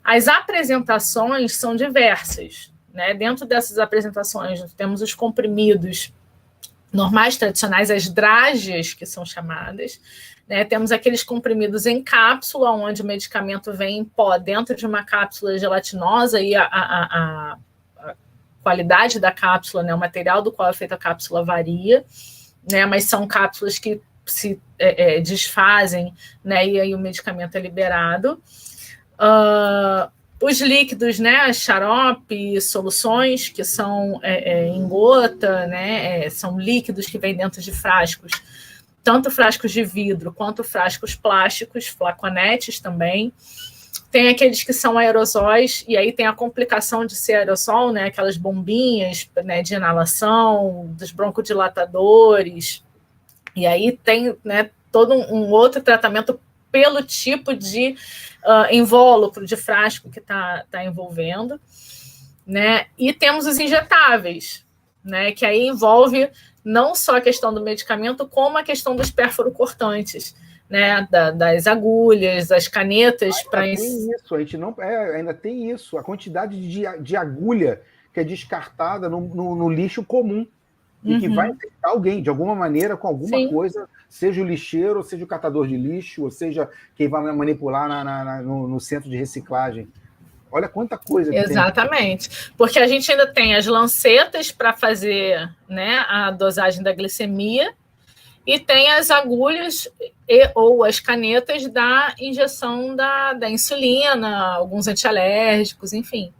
S4: As apresentações são diversas, né? Dentro dessas apresentações, temos os comprimidos normais, tradicionais, as drágeas, que são chamadas, né? Temos aqueles comprimidos em cápsula, onde o medicamento vem em pó dentro de uma cápsula gelatinosa e a qualidade da cápsula, né, o material do qual é feita a cápsula varia, né, mas são cápsulas que se desfazem, né, e aí o medicamento é liberado. Os líquidos, né, xarope, soluções, que são em gota, né, são líquidos que vêm dentro de frascos, tanto frascos de vidro quanto frascos plásticos, flaconetes também. Tem aqueles que são aerosóis, e aí tem a complicação de ser aerossol, né, aquelas bombinhas, né, de inalação, dos broncodilatadores, e aí tem, né, todo um outro tratamento pelo tipo de invólucro, de frasco que está envolvendo, né? E temos os injetáveis, né, que aí envolve não só a questão do medicamento, como a questão dos pérfuro-cortantes, né, das agulhas, das canetas.
S3: Tem isso, a gente não ainda tem isso, a quantidade de agulha que é descartada no lixo comum e que vai infectar alguém, de alguma maneira, com alguma
S4: Sim.
S3: coisa, seja o lixeiro, ou seja o catador de lixo, ou seja quem vai manipular no centro de reciclagem. Olha quanta coisa que
S4: Exatamente. Tem. Porque a gente ainda tem as lancetas para fazer, né, a dosagem da glicemia, e tem as agulhas ou as canetas da injeção da insulina, alguns antialérgicos, enfim.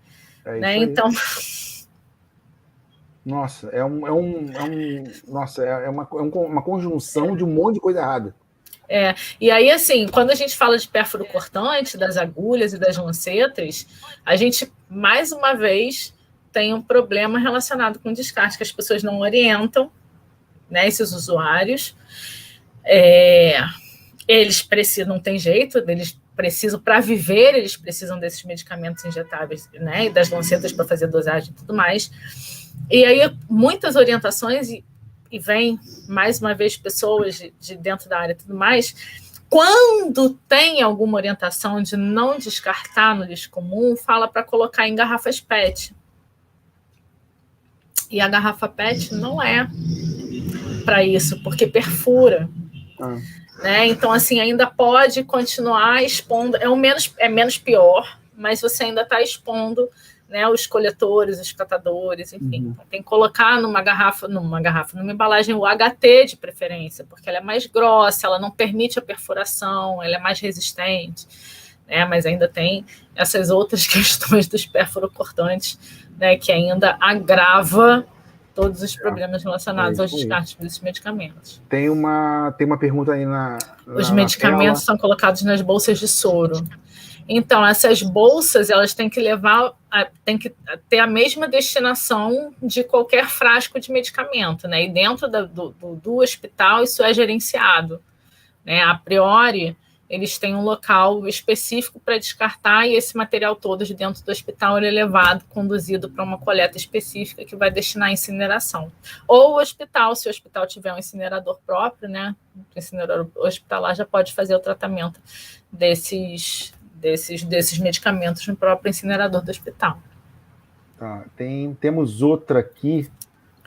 S4: Né? Então.
S3: Nossa, uma conjunção de um monte de coisa errada.
S4: E aí, assim, quando a gente fala de pérfuro cortante, das agulhas e das lancetas, a gente, mais uma vez, tem um problema relacionado com descarte, que as pessoas não orientam, né, esses usuários. Eles precisam, não tem jeito, eles precisam, para viver, eles precisam desses medicamentos injetáveis, né, e das lancetas para fazer dosagem e tudo mais. E aí, muitas orientações, e vem, mais uma vez, pessoas de dentro da área e tudo mais, quando tem alguma orientação de não descartar no lixo comum, fala para colocar em garrafas PET. E a garrafa PET não é para isso, porque perfura. Né? Então, assim, ainda pode continuar expondo, é menos pior, mas você ainda está expondo, né, os coletores, os catadores, enfim. Tem que colocar numa embalagem o HT de preferência, porque ela é mais grossa, ela não permite a perfuração, ela é mais resistente, né? Mas ainda tem essas outras questões dos pérfuro-cortantes, né, que ainda agrava todos os problemas relacionados aos descartes desses medicamentos.
S3: Tem uma pergunta aí
S4: Os medicamentos são colocados nas bolsas de soro. Então, essas bolsas, elas têm que ter a mesma destinação de qualquer frasco de medicamento, né? E dentro do hospital, isso é gerenciado, né? A priori, eles têm um local específico para descartar, e esse material todo de dentro do hospital ele é levado, conduzido para uma coleta específica que vai destinar à incineração. Ou o hospital, se o hospital tiver um incinerador próprio, né? O incinerador hospitalar já pode fazer o tratamento desses medicamentos no próprio incinerador do hospital.
S3: Tá, temos outra aqui.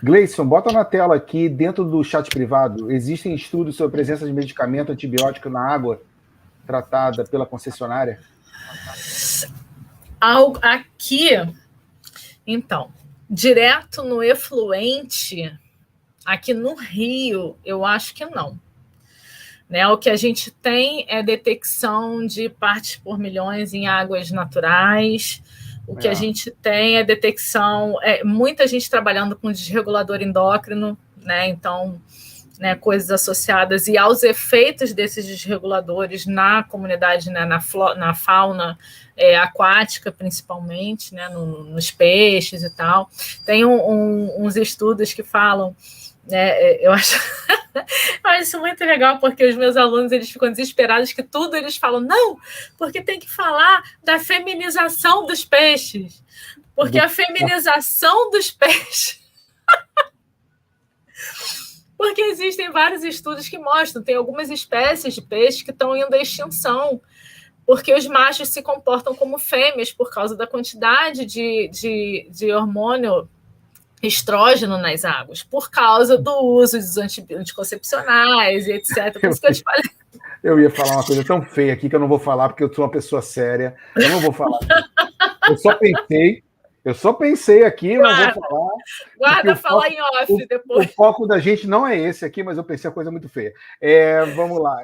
S3: Gleison, bota na tela aqui, dentro do chat privado, existem estudos sobre a presença de medicamento antibiótico na água tratada pela concessionária?
S4: Aqui, então, direto no efluente, aqui no Rio, eu acho que não. Né, o que a gente tem é detecção de partes por milhões em águas naturais. O que a gente tem é detecção, muita gente trabalhando com desregulador endócrino, né? Então, né, coisas associadas e aos efeitos desses desreguladores na comunidade, né, na fauna aquática, principalmente, né, nos peixes e tal. Tem uns estudos que falam, Eu acho isso muito legal, porque os meus alunos eles ficam desesperados que tudo eles falam, não, porque tem que falar da feminização dos peixes, porque a feminização dos peixes... Porque existem vários estudos que mostram, tem algumas espécies de peixe que estão indo à extinção, porque os machos se comportam como fêmeas por causa da quantidade de hormônio estrógeno nas águas, por causa do uso dos anticoncepcionais e etc. Por isso que eu te falei.
S3: Eu ia falar uma coisa tão feia aqui que eu não vou falar, porque eu sou uma pessoa séria. Eu não vou falar. Eu só pensei aqui, não vou falar.
S4: Guarda falar em off depois.
S3: O foco da gente não é esse aqui, mas eu pensei a coisa muito feia. Vamos lá.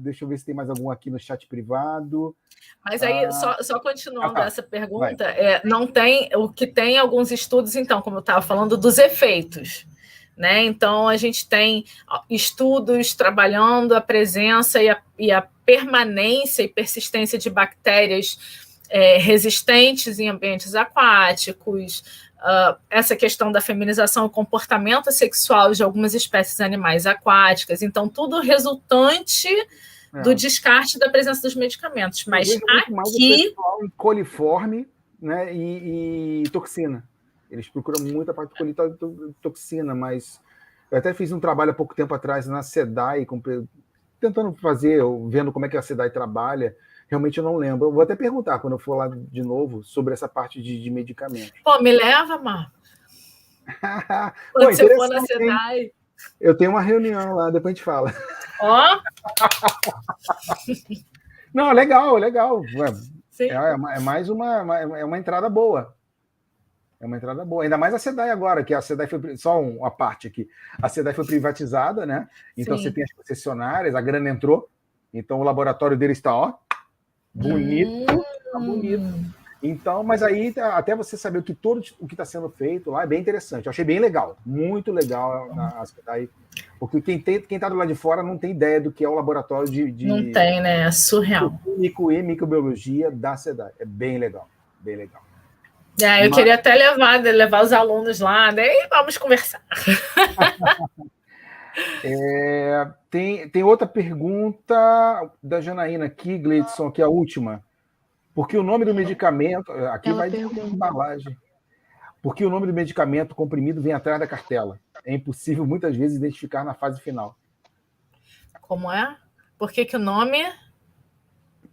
S3: Deixa eu ver se tem mais algum aqui no chat privado.
S4: Mas aí, só continuando essa pergunta, não tem, o que tem alguns estudos, então, como eu estava falando, dos efeitos. Né? Então, a gente tem estudos trabalhando a presença e a permanência e persistência de bactérias resistentes em ambientes aquáticos, essa questão da feminização e comportamento sexual de algumas espécies animais aquáticas. Então, tudo resultante do descarte da presença dos medicamentos. Mas aqui...
S3: Coliforme, né, e toxina. Eles procuram muito a parte de toxina, mas eu até fiz um trabalho há pouco tempo atrás na SEDAI, tentando fazer, vendo como é que a SEDAI trabalha. Realmente eu não lembro. Eu vou até perguntar quando eu for lá de novo sobre essa parte de medicamentos.
S4: Pô, me leva, Mar. Quando você for na SEDAI.
S3: Eu tenho uma reunião lá, depois a gente fala.
S4: Ó!
S3: Não, legal.
S4: Sim.
S3: É mais uma entrada boa. É uma entrada boa. Ainda mais a SEDAI agora, que a SEDAI foi... Só uma parte aqui. A SEDAI foi privatizada, né? Então você tem as concessionárias, a grana entrou. Então o laboratório deles está, bonito. Tá bonito. Então, mas aí, até você saber o que está sendo feito lá, é bem interessante. Eu achei bem legal. Muito legal a SEDAI. Porque quem está do lado de fora não tem ideia do que é o laboratório de
S4: não tem, né? É surreal.
S3: Químico e microbiologia da SEDAI. É bem legal. Bem legal.
S4: Eu queria até levar os alunos lá, daí vamos conversar.
S3: Tem outra pergunta da Janaína aqui, Gleidson, que é a última. Porque o nome do medicamento... Aqui vai de embalagem. Porque o nome do medicamento comprimido vem atrás da cartela. É impossível, muitas vezes, identificar na fase final.
S4: Como é? Por que o nome...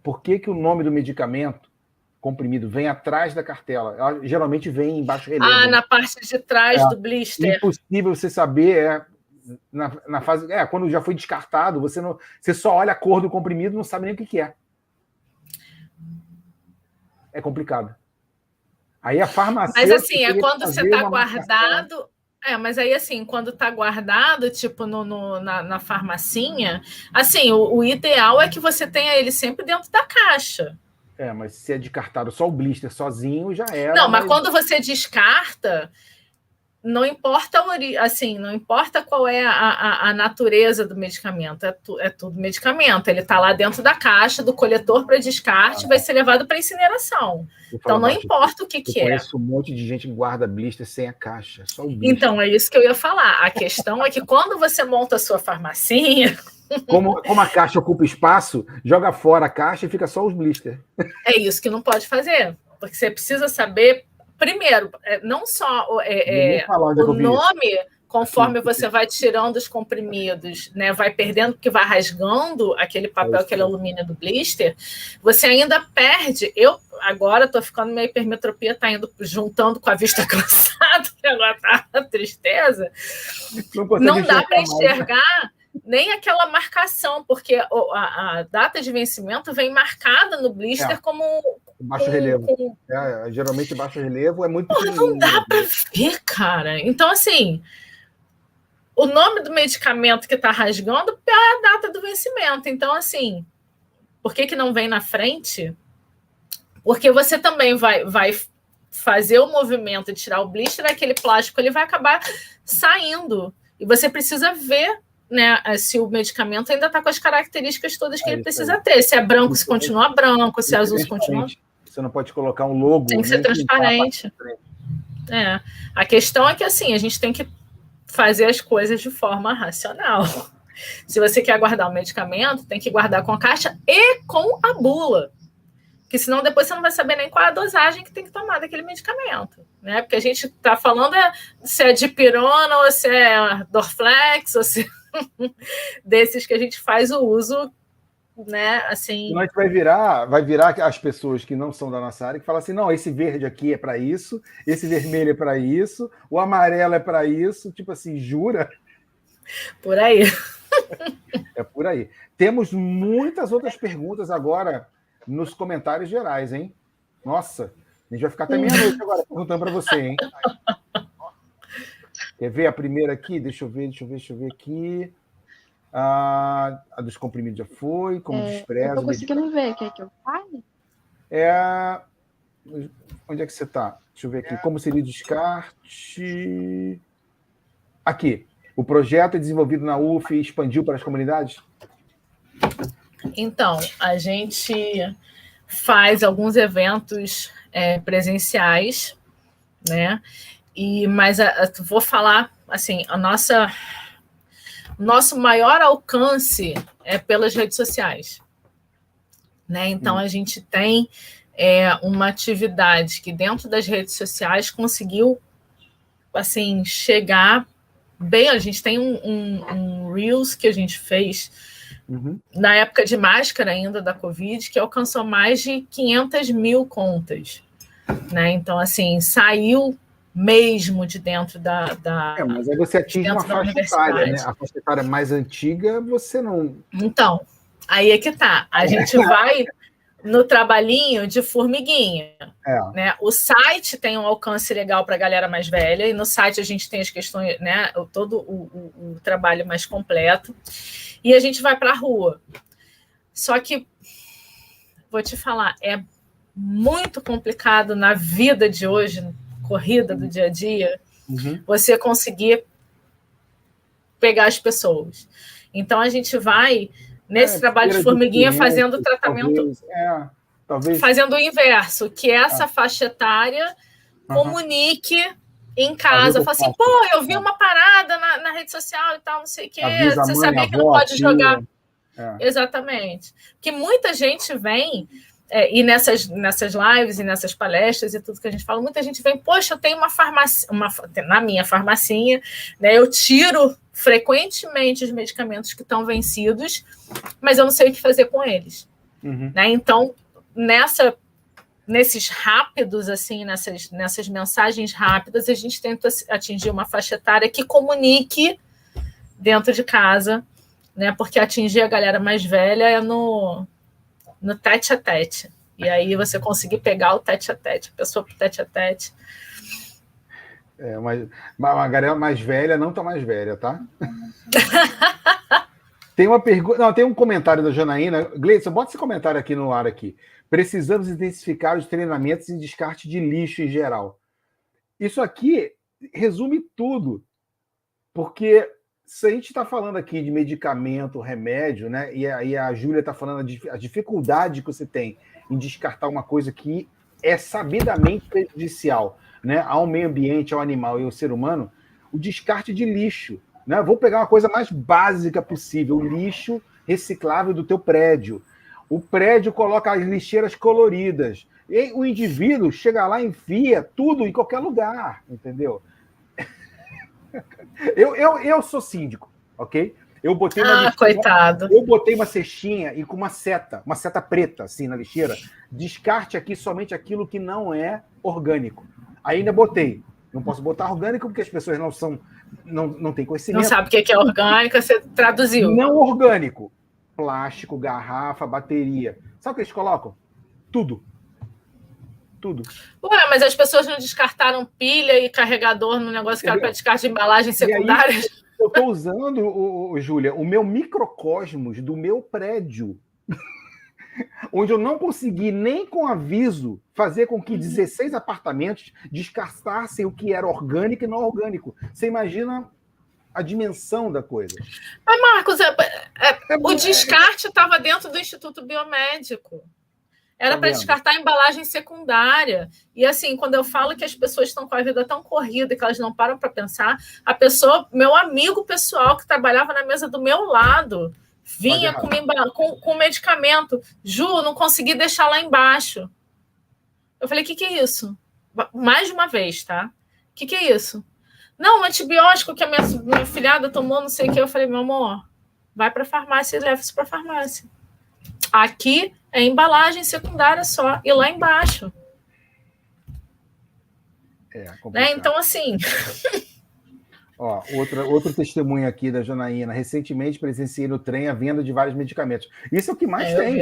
S3: Por que o nome do medicamento comprimido vem atrás da cartela? Ela geralmente vem em baixo relevo.
S4: Na parte de trás do blister.
S3: É impossível você saber... Na fase, quando já foi descartado, você só olha a cor do comprimido e não sabe nem o que é. É complicado. Aí a farmacêutica...
S4: Mas assim, quando você está guardado... mas aí assim, quando está guardado, tipo na farmacinha, assim, o ideal é que você tenha ele sempre dentro da caixa.
S3: Mas se é descartado só o blister sozinho, já era.
S4: Não, mas quando você descarta... Não importa não importa qual é a natureza do medicamento, é tudo medicamento. Ele está lá dentro da caixa, do coletor para descarte, vai ser levado para incineração. Então, não importa o que é. Eu
S3: conheço um monte de gente que guarda blister sem a caixa, só o blister.
S4: Então, é isso que eu ia falar. A questão é que quando você monta a sua farmacinha...
S3: Como a caixa ocupa espaço, joga fora a caixa e fica só os blister.
S4: É isso que não pode fazer, porque você precisa saber... Primeiro, não só o nome, conforme você vai tirando os comprimidos, né, vai perdendo, porque vai rasgando aquele papel, aquele alumínio do blister, você ainda perde. Eu agora estou ficando meio hipermetropia, está indo juntando com a vista cansada, que agora tá tristeza. Não dá para enxergar nem aquela marcação, porque a data de vencimento vem marcada no blister como...
S3: Baixo relevo. Geralmente baixo relevo é muito...
S4: não dá para ver, cara. Então, assim, o nome do medicamento que está rasgando é a data do vencimento. Então, assim, por que não vem na frente? Porque você também vai fazer o movimento de tirar o blister, aquele plástico ele vai acabar saindo. E você precisa ver, né, se o medicamento ainda está com as características todas que ele precisa ter. Se é branco, se continua branco, se é azul, se continua...
S3: Você não pode colocar um logo...
S4: Tem que ser transparente. A questão é que, assim, a gente tem que fazer as coisas de forma racional. Se você quer guardar o medicamento, tem que guardar com a caixa e com a bula. Porque senão depois você não vai saber nem qual é a dosagem que tem que tomar daquele medicamento, né? Porque a gente está falando se é dipirona ou se é Dorflex, ou se desses que a gente faz o uso, né? Assim.
S3: Mas vai virar as pessoas que não são da nossa área que falam assim, não, esse verde aqui é para isso, esse vermelho é para isso, o amarelo é para isso, tipo assim, jura?
S4: Por aí.
S3: É por aí. Temos muitas outras perguntas agora nos comentários gerais, hein? Nossa, a gente vai ficar até meia-noite agora perguntando para você, hein? Quer ver a primeira aqui? Deixa eu ver aqui. A dos comprimidos já foi, como despreza.
S2: Eu tô conseguindo ver, quer que eu fale?
S3: Onde é que você está? Deixa eu ver aqui. Como seria o descarte? Aqui. O projeto é desenvolvido na UF e expandiu para as comunidades?
S4: Então, a gente faz alguns eventos presenciais, né? Mas vou falar assim, nosso maior alcance é pelas redes sociais, né? Então a gente tem uma atividade que dentro das redes sociais conseguiu assim chegar bem. A gente tem um Reels que a gente fez na época de máscara ainda da Covid, que alcançou mais de 500 mil contas, né? Então, assim, saiu mesmo de dentro
S3: mas aí você atinge uma faixa etária, né? A faixa etária mais antiga, você não...
S4: Então, aí é que tá. A gente vai no trabalhinho de formiguinha. Né? O site tem um alcance legal para a galera mais velha, e no site a gente tem as questões, né? Todo o trabalho mais completo. E a gente vai para a rua. Só que, vou te falar, é muito complicado na vida de hoje, corrida do dia a dia, você conseguir pegar as pessoas. Então, a gente vai, nesse trabalho de formiguinha, fazendo tratamento,
S3: talvez
S4: fazendo o inverso, que essa faixa etária comunique em casa, fala assim, pô, eu vi uma parada na rede social e tal, não sei o quê, você sabia que não pode jogar. Exatamente. Porque muita gente vem, e nessas lives e nessas palestras e tudo que a gente fala, muita gente vem, poxa, eu tenho uma farmácia, na minha farmacinha, né, eu tiro frequentemente os medicamentos que estão vencidos, mas eu não sei o que fazer com eles. Né? Então, nesses rápidos, assim, nessas mensagens rápidas, a gente tenta atingir uma faixa etária que comunique dentro de casa, né? Porque atingir a galera mais velha é no tete a tete. E aí você conseguir pegar o tete a tete, a pessoa pro tete a tete.
S3: Mas a galera mais velha não tá mais velha, tá? Tem uma pergunta. Não, tem um comentário da Janaína. Gleison, bota esse comentário aqui no ar aqui. Precisamos intensificar os treinamentos em descarte de lixo em geral. Isso aqui resume tudo. Porque se a gente está falando aqui de medicamento, remédio, né? E aí a Júlia está falando a dificuldade que você tem em descartar uma coisa que é sabidamente prejudicial, né, ao meio ambiente, ao animal e ao ser humano, o descarte de lixo. Né? Vou pegar uma coisa mais básica possível, o lixo reciclável do teu prédio. O prédio coloca as lixeiras coloridas. E o indivíduo chega lá e enfia tudo em qualquer lugar, entendeu? Eu sou síndico, ok? Eu botei
S4: coitado.
S3: Eu botei uma cestinha e com uma seta preta assim na lixeira. Descarte aqui somente aquilo que não é orgânico. Ainda botei. Não posso botar orgânico porque as pessoas não têm conhecimento.
S4: Não sabe o que é orgânico, você traduziu.
S3: Não orgânico. Plástico, garrafa, bateria. Sabe o que eles colocam? Tudo.
S4: Ué, mas as pessoas não descartaram pilha e carregador no negócio que era para descarte de embalagens secundárias?
S3: Eu estou usando, Júlia, o meu microcosmos do meu prédio, onde eu não consegui nem com aviso fazer com que 16 apartamentos descartassem o que era orgânico e não orgânico. Você imagina a dimensão da coisa.
S4: Mas, Marcos, o descarte estava dentro do Instituto Biomédico. Era
S3: Tá
S4: para
S3: vendo?
S4: descartar a embalagem secundária. E assim, quando eu falo que as pessoas estão com a vida tão corrida que elas não param para pensar, a pessoa, meu amigo pessoal que trabalhava na mesa do meu lado, vinha com medicamento. Ju, não consegui deixar lá embaixo. Eu falei, o que é isso? Mais de uma vez, tá? O que é isso? Não, um antibiótico que a minha filhada tomou, não sei o que. Eu falei, meu amor, vai para a farmácia e leva isso para a farmácia. Aqui é embalagem secundária só, e lá embaixo. Né? Então, assim...
S3: Ó, outro testemunho aqui da Janaína. Recentemente presenciei no trem a venda de vários medicamentos. Isso é o que mais tem.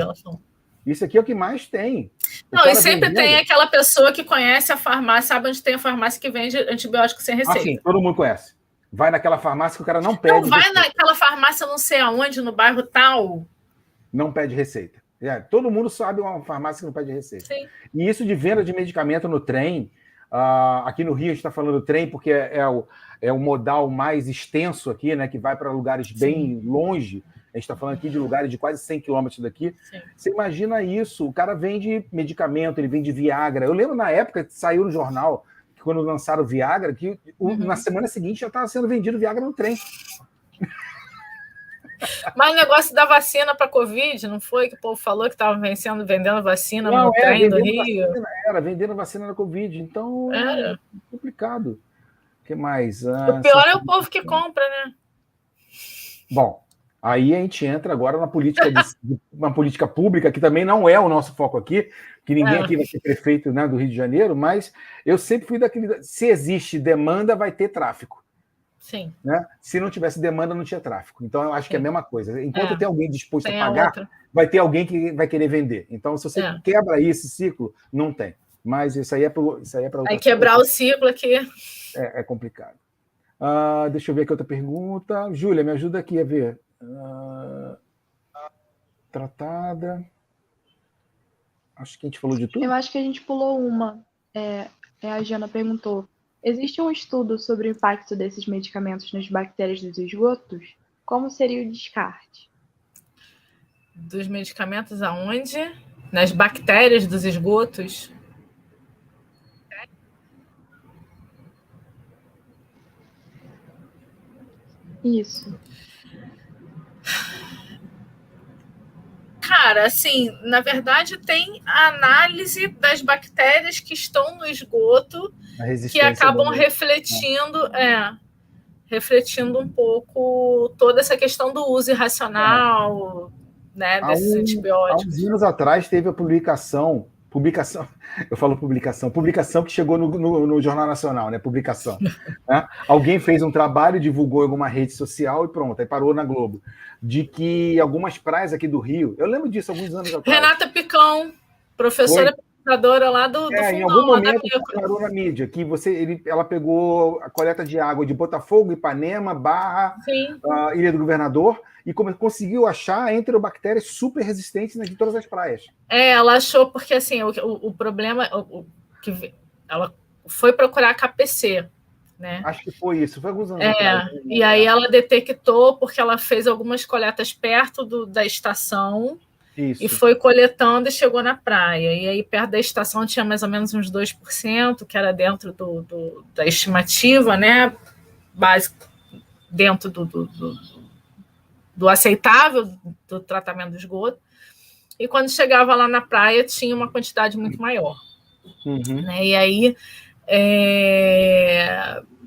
S3: Isso aqui é o que mais tem.
S4: Não, e sempre tem aquela pessoa que conhece a farmácia, sabe onde tem a farmácia que vende antibiótico sem receita.
S3: Sim, todo mundo conhece. Vai naquela farmácia que o cara não pede.
S4: Não, vai naquela farmácia não sei aonde, no bairro tal.
S3: Não pede receita. Todo mundo sabe uma farmácia que não pede receita.
S4: Sim.
S3: E isso de venda de medicamento no trem, aqui no Rio a gente está falando do trem porque é o modal mais extenso aqui, né, que vai para lugares bem longe. A gente está falando aqui de lugares de quase 100 quilômetros daqui. Sim. Você imagina isso, o cara vende medicamento, ele vende Viagra. Eu lembro na época que saiu no jornal, que quando lançaram o Viagra, que na semana seguinte já estava sendo vendido Viagra no trem.
S4: Mas o negócio da vacina para Covid, não foi? Que o povo falou que estava vendendo vacina no trem do Rio?
S3: Vendendo vacina na Covid. Então, é complicado. O que mais?
S4: O pior é o povo que compra, né?
S3: Bom, aí a gente entra agora na política, uma política pública, que também não é o nosso foco aqui, que ninguém aqui vai ser prefeito, né, do Rio de Janeiro, mas eu sempre fui daquele... Se existe demanda, vai ter tráfico.
S4: Sim.
S3: Né? Se não tivesse demanda, não tinha tráfico. Então, eu acho que é a mesma coisa. Enquanto tem alguém disposto a pagar, vai ter alguém que vai querer vender. Então, se você quebra aí esse ciclo, não tem. Mas isso aí é para outra
S4: Aí quebrar o ciclo aqui.
S3: É complicado. Deixa eu ver aqui outra pergunta. Júlia, me ajuda aqui a ver. Tratada. Acho que a gente falou de tudo.
S2: Eu acho que a gente pulou uma. A Jana perguntou: existe um estudo sobre o impacto desses medicamentos nas bactérias dos esgotos? Como seria o descarte?
S4: Dos medicamentos aonde? Nas bactérias dos esgotos?
S2: Isso.
S4: Cara, assim, na verdade tem a análise das bactérias que estão no esgoto que acabam refletindo um pouco toda essa questão do uso irracional, né, desses antibióticos.
S3: Há uns anos atrás teve a publicação, eu falo publicação que chegou no Jornal Nacional, né? Publicação. Né? Alguém fez um trabalho, divulgou em alguma rede social e pronto, aí parou na Globo. De que algumas praias aqui do Rio, eu lembro disso alguns anos atrás.
S4: Renata Picão, professora pesquisadora lá do Fundão.
S3: Em algum momento parou na mídia, que ela pegou a coleta de água de Botafogo, Ipanema, Barra, Ilha do Governador, e conseguiu achar enterobactérias super resistentes de todas as praias.
S4: Ela achou, porque assim, o problema que ela foi procurar KPC, né?
S3: Acho que foi isso, foi alguns anos atrás.
S4: E aí ela detectou, porque ela fez algumas coletas perto da estação. Isso. E foi coletando e chegou na praia. E aí, perto da estação, tinha mais ou menos uns 2%, que era dentro da estimativa, né? Básico, dentro do aceitável do tratamento do esgoto. E quando chegava lá na praia, tinha uma quantidade muito maior. Né? E aí,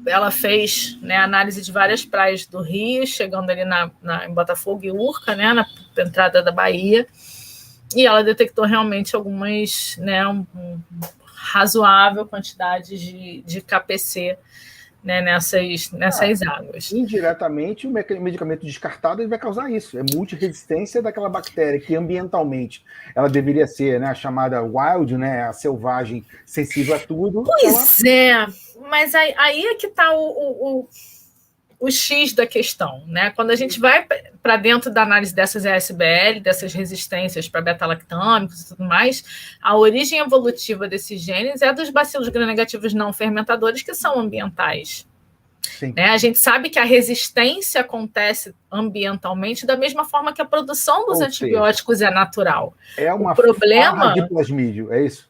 S4: ela fez, né, análise de várias praias do Rio, chegando ali em Botafogo e Urca, né, na entrada da Bahia, e ela detectou realmente algumas, né, razoável quantidade de KPC, né, nessas águas.
S3: Indiretamente, o medicamento descartado ele vai causar isso. É multiresistência daquela bactéria que ambientalmente ela deveria ser, né, a chamada wild, né, a selvagem, sensível a tudo.
S4: Pois mas aí é que está o X da questão, né? Quando a gente vai para dentro da análise dessas ESBL, dessas resistências para beta-lactâmicos e tudo mais, a origem evolutiva desses genes é dos bacilos gram-negativos não fermentadores, que são ambientais.
S3: Sim.
S4: Né? A gente sabe que a resistência acontece ambientalmente da mesma forma que a produção dos antibióticos é natural.
S3: É uma
S4: o problema
S3: farra de plasmídio, é isso?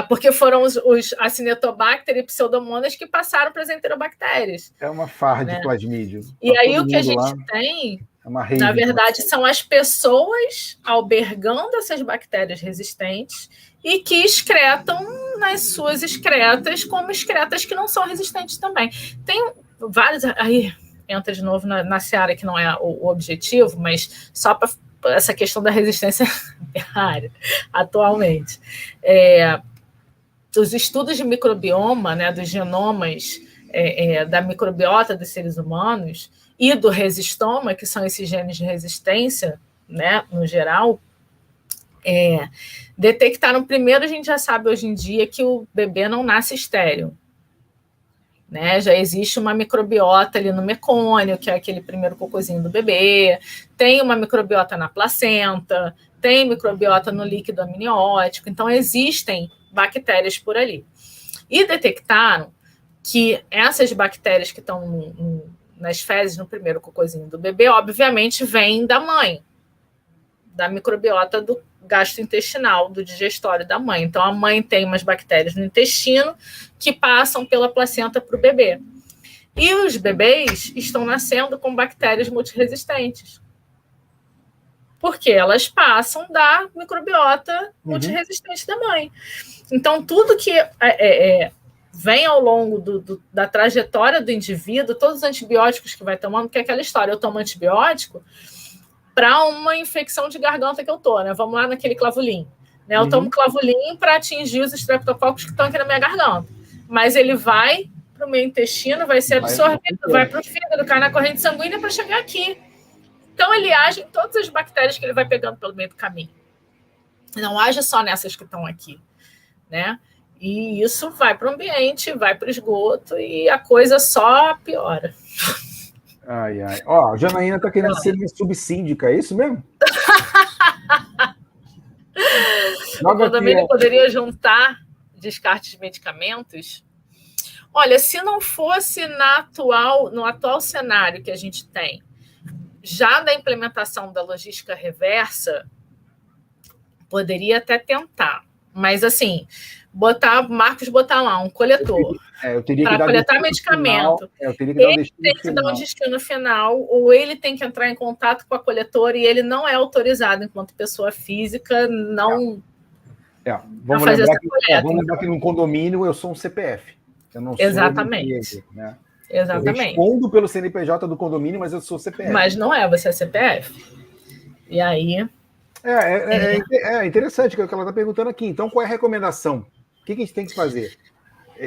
S4: Porque foram os Acinetobacter e Pseudomonas que passaram para as enterobactérias.
S3: É uma farra de plasmídio.
S4: E
S3: tá
S4: aí o que a gente tem, na verdade, são as pessoas albergando essas bactérias resistentes e que excretam nas suas excretas como excretas que não são resistentes também. Tem vários... Aí entra de novo na seara que não é o objetivo, mas só para essa questão da resistência área atualmente. Os estudos de microbioma, né, dos genomas da microbiota dos seres humanos e do resistoma, que são esses genes de resistência, né, no geral, detectaram primeiro, a gente já sabe hoje em dia que o bebê não nasce estéril. Né, já existe uma microbiota ali no mecônio, que é aquele primeiro cocôzinho do bebê, tem uma microbiota na placenta, tem microbiota no líquido amniótico, então existem bactérias por ali. E detectaram que essas bactérias que estão nas fezes, no primeiro cocôzinho do bebê, obviamente vêm da mãe, da microbiota do gastrointestinal, do digestório da mãe. Então, a mãe tem umas bactérias no intestino que passam pela placenta para o bebê. E os bebês estão nascendo com bactérias multiresistentes. Porque elas passam da microbiota multiresistente da mãe. Então, tudo que vem ao longo da trajetória do indivíduo, todos os antibióticos que vai tomando, porque é aquela história, eu tomo antibiótico para uma infecção de garganta que eu tô, né? Vamos lá naquele clavulin. Né? Eu tomo clavulin para atingir os estreptococos que estão aqui na minha garganta. Mas ele vai para o meu intestino, vai ser absorvido, vai para o fígado, cai na corrente sanguínea para chegar aqui. Então, ele age em todas as bactérias que ele vai pegando pelo meio do caminho. Não age só nessas que estão aqui, né? E isso vai para o ambiente, vai para o esgoto e a coisa só piora.
S3: Ai. Ó, a Janaína está querendo ser minha subsíndica, é isso mesmo?
S4: O condomínio poderia juntar descarte de medicamentos? Olha, se não fosse no atual cenário que a gente tem, já da implementação da logística reversa, poderia até tentar. Mas, assim, Marcos botar lá um coletor para coletar medicamento. Ele tem que dar um destino final, ou ele tem que entrar em contato com a coletora e ele não é autorizado enquanto pessoa física, não...
S3: Vamos lembrar que num condomínio eu sou um CPF. Eu não sou
S4: Exatamente.
S3: empresa, né?
S4: Exatamente.
S3: Eu respondo pelo CNPJ do condomínio, mas eu sou CPF.
S4: Mas não você é CPF. E aí...
S3: É interessante o que ela está perguntando aqui. Então, qual é a recomendação? O que a gente tem que fazer?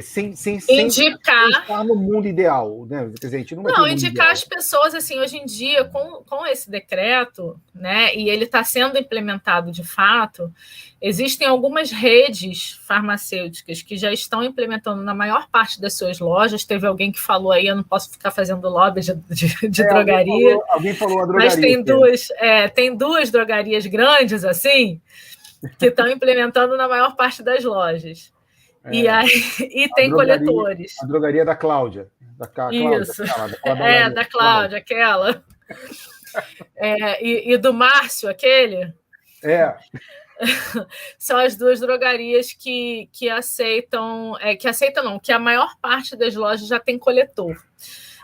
S3: Sem estar no mundo ideal, né? Quer dizer, a gente não vai ter um mundo
S4: indicar
S3: ideal.
S4: as pessoas, assim, hoje em dia, com esse decreto, né, e ele está sendo implementado de fato, existem algumas redes farmacêuticas que já estão implementando na maior parte das suas lojas. Teve alguém que falou aí, eu não posso ficar fazendo lobby de drogaria.
S3: Alguém falou a drogaria.
S4: Mas tem duas drogarias grandes, assim, que estão implementando na maior parte das lojas. E tem coletores.
S3: A drogaria da Cláudia.
S4: Isso. Da Cláudia, aquela. E do Márcio, aquele. São as duas drogarias que aceitam... que a maior parte das lojas já tem coletor.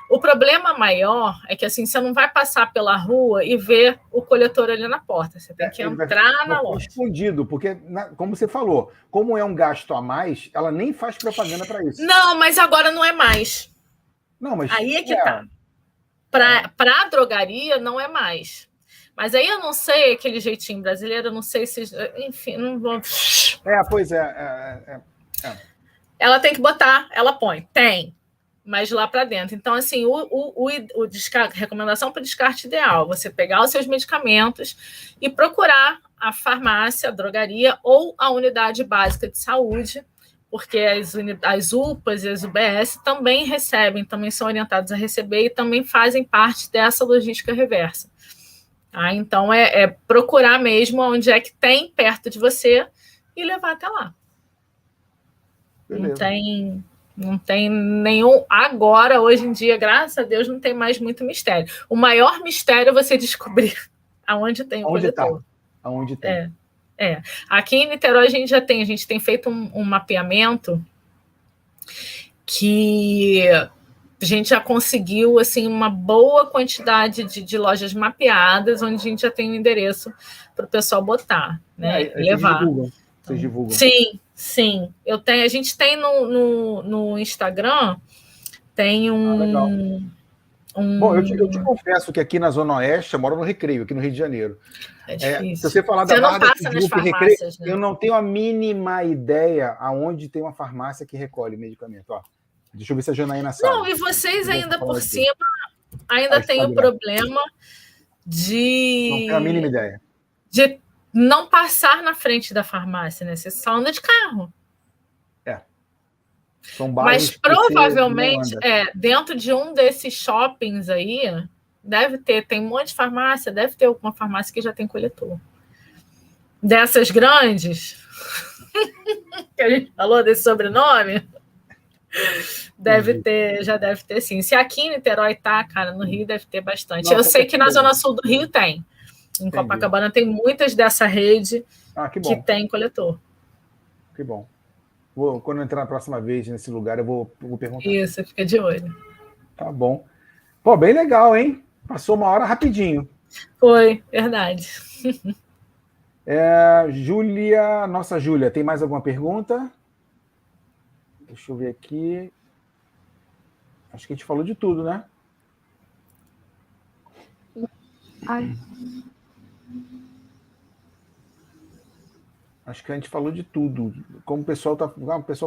S4: O problema maior é que, assim, você não vai passar pela rua e ver o coletor ali na porta. Você tem que entrar na loja.
S3: Escondido, porque, como você falou, como é um gasto a mais, ela nem faz propaganda para isso.
S4: Não, mas agora não é mais.
S3: Não, mas
S4: aí é que tá. Para a drogaria, não é mais. Mas aí eu não sei, aquele jeitinho brasileiro, eu não sei se... Enfim, não vou...
S3: Pois
S4: Ela tem que botar, ela põe. Tem. Mas lá para dentro. Então, assim, recomendação para o descarte ideal, você pegar os seus medicamentos e procurar a farmácia, a drogaria ou a unidade básica de saúde, porque as UPAs e as UBS também também são orientadas a receber e também fazem parte dessa logística reversa. Então, procurar mesmo onde é que tem perto de você e levar até lá.
S3: Beleza.
S4: Não tem... Não tem nenhum. Agora, hoje em dia, graças a Deus, não tem mais muito mistério. O maior mistério é você descobrir aonde tem o coletor.
S3: Aonde tem.
S4: Aqui em Niterói a gente tem feito um mapeamento que a gente já conseguiu assim, uma boa quantidade de lojas mapeadas, onde a gente já tem um endereço para o pessoal botar, né? Levar.
S3: Vocês divulgam.
S4: Sim. A gente tem no Instagram, tem um.
S3: Bom, eu te confesso que aqui na Zona Oeste, eu moro no Recreio, aqui no Rio de Janeiro.
S4: É difícil.
S3: Se você falar
S4: você
S3: da
S4: não passa nas farmácias,
S3: Recreio, né? Eu não tenho a mínima ideia aonde tem uma farmácia que recolhe medicamento. Ó, deixa eu ver se a Janaína sabe.
S4: Não, e vocês ainda por cima ainda tem o problema de...
S3: Não tenho a mínima ideia.
S4: De não passar na frente da farmácia, né? Você só anda de carro.
S3: São bairros.
S4: Mas provavelmente, dentro de um desses shoppings aí, tem um monte de farmácia, deve ter alguma farmácia que já tem coletor. Dessas grandes, que a gente falou desse sobrenome, já deve ter sim. Se aqui em Niterói tá, cara, no Rio deve ter bastante. Eu sei que na Zona Sul do Rio tem. Em Copacabana tem muitas dessa rede que tem coletor.
S3: Que bom. Quando eu entrar na próxima vez nesse lugar, eu vou perguntar.
S4: Isso, fica de olho.
S3: Tá bom. Pô, bem legal, hein? Passou uma hora rapidinho.
S4: Foi, verdade.
S3: Júlia, nossa Júlia, tem mais alguma pergunta? Deixa eu ver aqui. Acho que a gente falou de tudo, né? Acho que a gente falou de tudo. Como o pessoal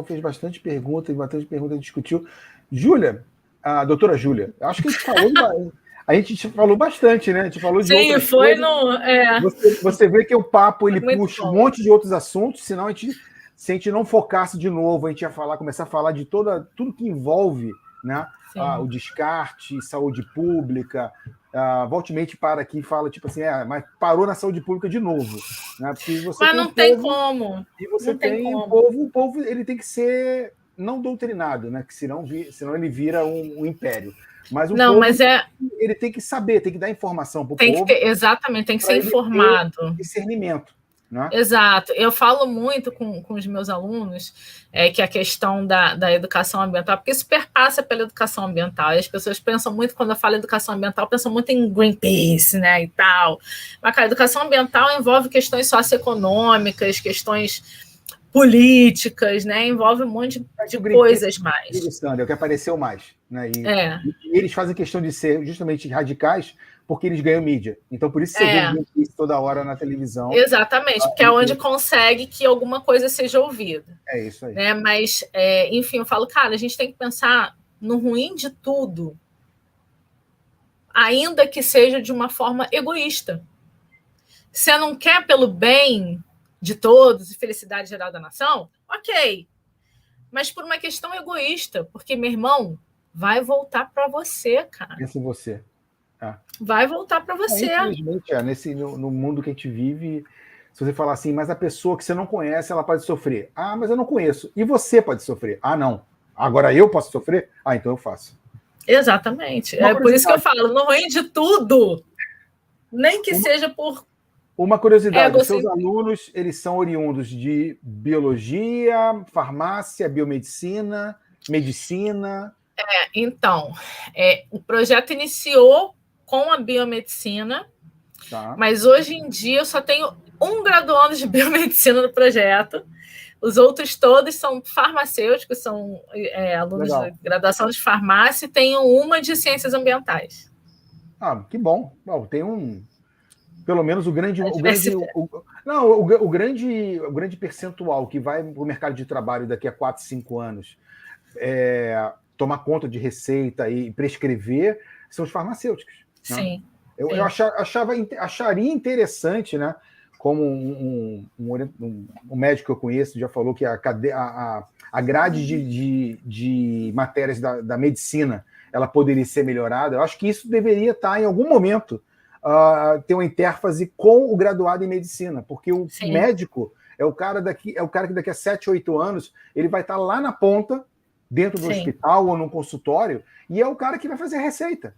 S3: fez bastante perguntas, discutiu. Júlia, a doutora Júlia, acho que a gente falou bastante, né? A gente falou de outras
S4: foi
S3: coisas. Você vê que o papo ele puxa um monte de outros assuntos, senão se a gente não focasse de novo, a gente ia começar a falar de tudo que envolve, né? O descarte, saúde pública. Volte e meia para aqui e fala, tipo assim, mas parou na saúde pública de novo. Né?
S4: Mas não tem como.
S3: E você tem o povo ele tem que ser não doutrinado, né? Que senão ele vira um império. Mas povo, ele tem que saber, tem que dar informação para o povo.
S4: Exatamente, tem que ser informado.
S3: Discernimento. Né?
S4: Exato. Eu falo muito com os meus alunos que a questão da educação ambiental, porque isso perpassa pela educação ambiental. E as pessoas pensam muito, quando eu falo educação ambiental, pensam muito em Greenpeace, né, e tal. Mas, cara, a educação ambiental envolve questões socioeconômicas, questões políticas, né? Envolve um monte de coisas mais.
S3: É o que apareceu mais. Né? E eles fazem questão de ser justamente radicais porque eles ganham mídia. Então, por isso você vê isso toda hora na televisão.
S4: Exatamente, porque é onde consegue que alguma coisa seja ouvida.
S3: É isso aí.
S4: Né? Mas, enfim, eu falo, cara, a gente tem que pensar no ruim de tudo, ainda que seja de uma forma egoísta. Você não quer pelo bem de todos e felicidade geral da nação? Ok. Mas por uma questão egoísta, porque, meu irmão, vai voltar para você, cara.
S3: Pensa em você.
S4: Vai voltar para você.
S3: Infelizmente, no mundo que a gente vive, se você falar assim, mas a pessoa que você não conhece, ela pode sofrer. Mas eu não conheço. E você pode sofrer. Não. Agora eu posso sofrer? Então eu faço.
S4: Exatamente. É por isso que eu falo, no ruim de tudo, nem que seja por...
S3: Uma curiosidade, os seus alunos, eles são oriundos de biologia, farmácia, biomedicina, medicina...
S4: Então, o projeto iniciou com a biomedicina, mas hoje em dia eu só tenho um graduando de biomedicina no projeto. Os outros todos são farmacêuticos, são alunos de graduação de farmácia, e tenho uma de ciências ambientais.
S3: Que bom. Tem pelo menos o grande percentual que vai para o mercado de trabalho daqui a 4, 5 anos tomar conta de receita e prescrever são os farmacêuticos.
S4: Sim.
S3: Né? Eu acharia interessante, né? Como um médico que eu conheço já falou que a grade de matérias da medicina ela poderia ser melhorada. Eu acho que isso deveria estar, em algum momento, ter uma interface com o graduado em medicina, porque o médico é o cara que daqui a 7, 8 anos ele vai estar lá na ponta, dentro do
S4: Sim.
S3: hospital ou num consultório, e é o cara que vai fazer a receita.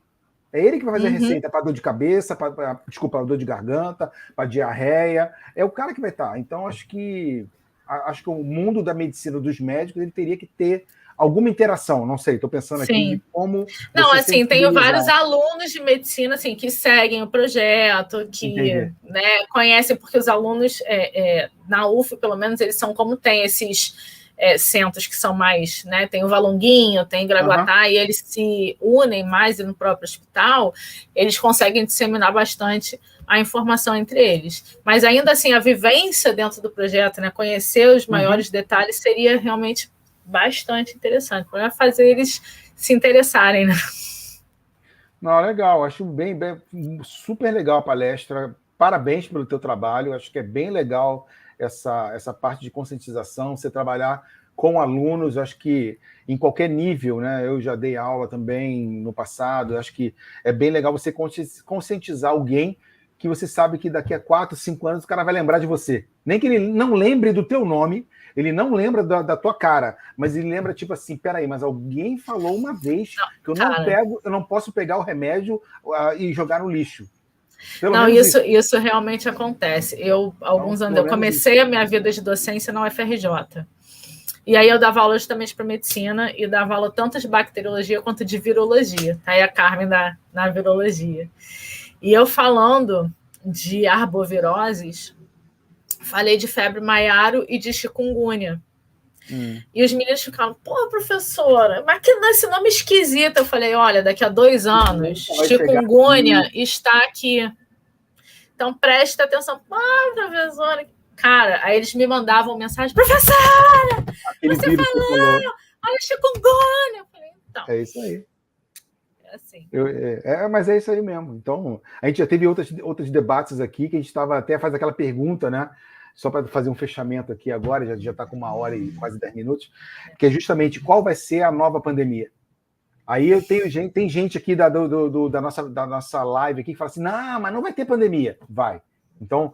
S3: É ele que vai fazer a receita para dor de cabeça, para dor de garganta, para diarreia. É o cara que vai estar. Então, acho que o mundo da medicina dos médicos ele teria que ter alguma interação. Não sei, estou pensando aqui de como.
S4: Não, assim, tenho vários alunos de medicina assim, que seguem o projeto, que né, conhecem, porque os alunos na UF, pelo menos, eles são como tem esses. Centros que são mais, né? Tem o Valonguinho, tem o Graguatá, e eles se unem mais no próprio hospital, eles conseguem disseminar bastante a informação entre eles. Mas ainda assim, a vivência dentro do projeto, né? Conhecer os maiores detalhes seria realmente bastante interessante, para fazer eles se interessarem, né?
S3: Não, legal, acho bem super legal a palestra. Parabéns pelo teu trabalho, acho que é bem legal essa parte de conscientização, você trabalhar com alunos, acho que em qualquer nível, né? Eu já dei aula também no passado, acho que é bem legal você conscientizar alguém que você sabe que daqui a 4, 5 anos o cara vai lembrar de você. Nem que ele não lembre do teu nome, ele não lembra da tua cara, mas ele lembra tipo assim, peraí, mas alguém falou uma vez que eu não posso pegar o remédio e jogar no lixo.
S4: Não, isso realmente acontece. Alguns anos, eu comecei a minha vida de docência na UFRJ. E aí eu dava aula justamente para medicina e dava aula tanto de bacteriologia quanto de virologia. Tá aí a Carmen na virologia. E eu falando de arboviroses, falei de febre maiaro e de chikungunya. E os meninos ficavam, pô, professora, mas que esse nome esquisito. Eu falei, olha, daqui a 2 anos, chikungunya está aqui. Então, presta atenção. Ah, professora. Cara, aí eles me mandavam mensagem, professora, você falou, olha, chikungunya. Eu falei, então.
S3: É isso aí.
S4: Assim.
S3: Mas é isso aí mesmo. Então, a gente já teve outros debates aqui, que a gente estava até faz aquela pergunta, né? Só para fazer um fechamento aqui agora, já está com 1 hora e quase 10 minutos, que é justamente qual vai ser a nova pandemia. Aí tem gente aqui da nossa live aqui que fala assim, não, mas não vai ter pandemia. Vai. Então,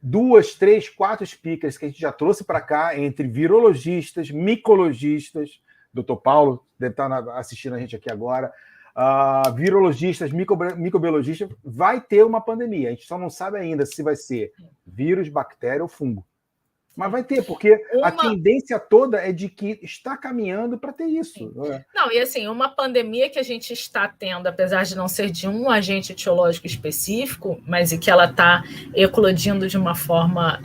S3: 2, 3, 4 speakers que a gente já trouxe para cá, entre virologistas, micologistas, Dr. Paulo deve estar assistindo a gente aqui agora, virologistas, microbiologistas, vai ter uma pandemia. A gente só não sabe ainda se vai ser vírus, bactéria ou fungo. Mas vai ter, porque a tendência toda é de que está caminhando para ter isso.
S4: Não, e assim, uma pandemia que a gente está tendo, apesar de não ser de um agente etiológico específico, mas e que ela está eclodindo de uma forma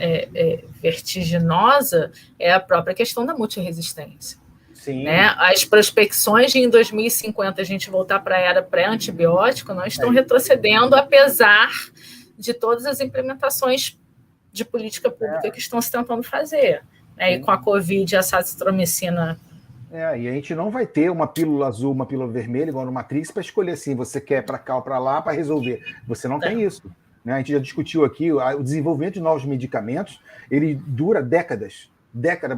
S4: vertiginosa, é a própria questão da multiresistência.
S3: Sim.
S4: Né? As prospecções de em 2050 a gente voltar para a era pré-antibiótico não estão retrocedendo, apesar de todas as implementações de política pública que estão se tentando fazer. Né? E com a Covid, a azitromicina.
S3: E a gente não vai ter uma pílula azul, uma pílula vermelha, igual no Matrix, para escolher assim, você quer para cá ou para lá para resolver. Você não tem isso. Né? A gente já discutiu aqui, o desenvolvimento de novos medicamentos, ele dura décadas.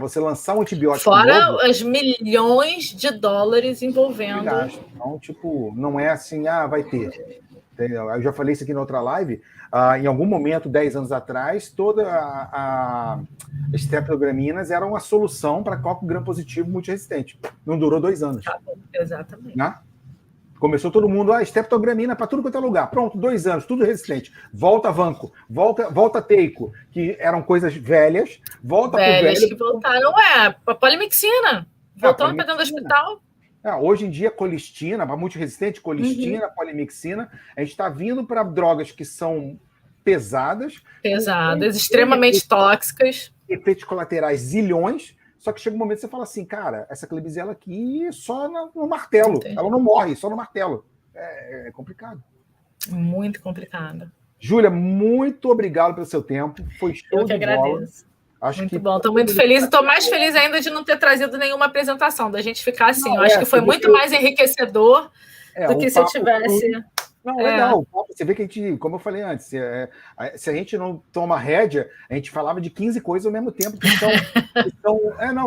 S3: Você lançar um antibiótico
S4: fora
S3: novo,
S4: os milhões de dólares envolvendo.
S3: Então, tipo, não é assim, vai ter. Eu já falei isso aqui na outra live. Em algum momento, 10 anos atrás, toda as streptograminas eram uma solução para coco gram-positivo multiresistente. Não durou 2 anos.
S4: Exatamente.
S3: Né? Começou todo mundo, streptogramina para tudo quanto é lugar. Pronto, 2 anos, tudo resistente. Volta Vanco, volta Teico, que eram coisas velhas. Volta
S4: velhas que voltaram, a polimixina. Voltando para dentro do hospital.
S3: Hoje em dia, colistina, para multiresistente, colistina, polimixina, a gente está vindo para drogas que são pesadas,
S4: extremamente tóxicas,
S3: efeitos colaterais zilhões, só que chega um momento que você fala assim, cara, essa Klebsiella aqui só no martelo, ela não morre, só no martelo. É complicado.
S4: Muito complicado.
S3: Júlia, muito obrigado pelo seu tempo, foi show de bola. Eu que agradeço.
S4: Muito bom, estou muito feliz e estou mais feliz ainda de não ter trazido nenhuma apresentação, da gente ficar assim. Eu acho que foi muito mais enriquecedor do que se eu tivesse.
S3: Não, legal. Você vê que a gente, como eu falei antes, se a gente não toma rédea, a gente falava de 15 coisas ao mesmo tempo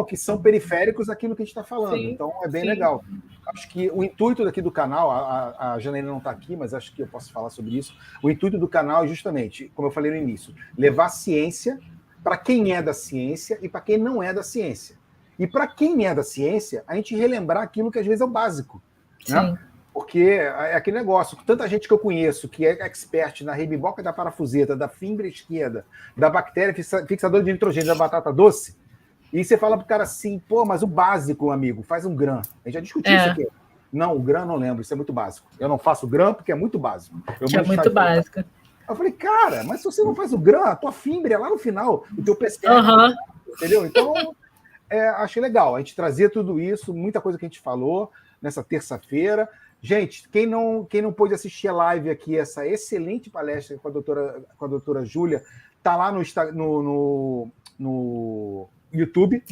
S3: que são periféricos daquilo que a gente está falando. Sim, então é bem legal. Acho que o intuito daqui do canal, a Janaína não está aqui, mas acho que eu posso falar sobre isso. O intuito do canal é justamente, como eu falei no início, levar ciência para quem é da ciência e para quem não é da ciência. E para quem é da ciência, a gente relembrar aquilo que às vezes é o básico.
S4: Sim.
S3: Né? Porque é aquele negócio, tanta gente que eu conheço que é expert na rebiboca da parafuseta, da fímbria esquerda, da bactéria fixadora de nitrogênio da batata doce, e você fala pro cara assim, pô, mas o básico, amigo, faz um GRAM. A gente já discutiu isso aqui. Não, o GRAM não lembro, isso é muito básico. Eu não faço GRAM porque é muito básico.
S4: É muito básico.
S3: Eu falei, cara, mas se você não faz o GRAM, a tua fímbria é lá no final, o teu PCR, entendeu? Então, achei legal a gente trazer tudo isso, muita coisa que a gente falou nessa terça-feira. Gente, quem não pôde assistir a live aqui, essa excelente palestra com a doutora Júlia, tá lá no YouTube,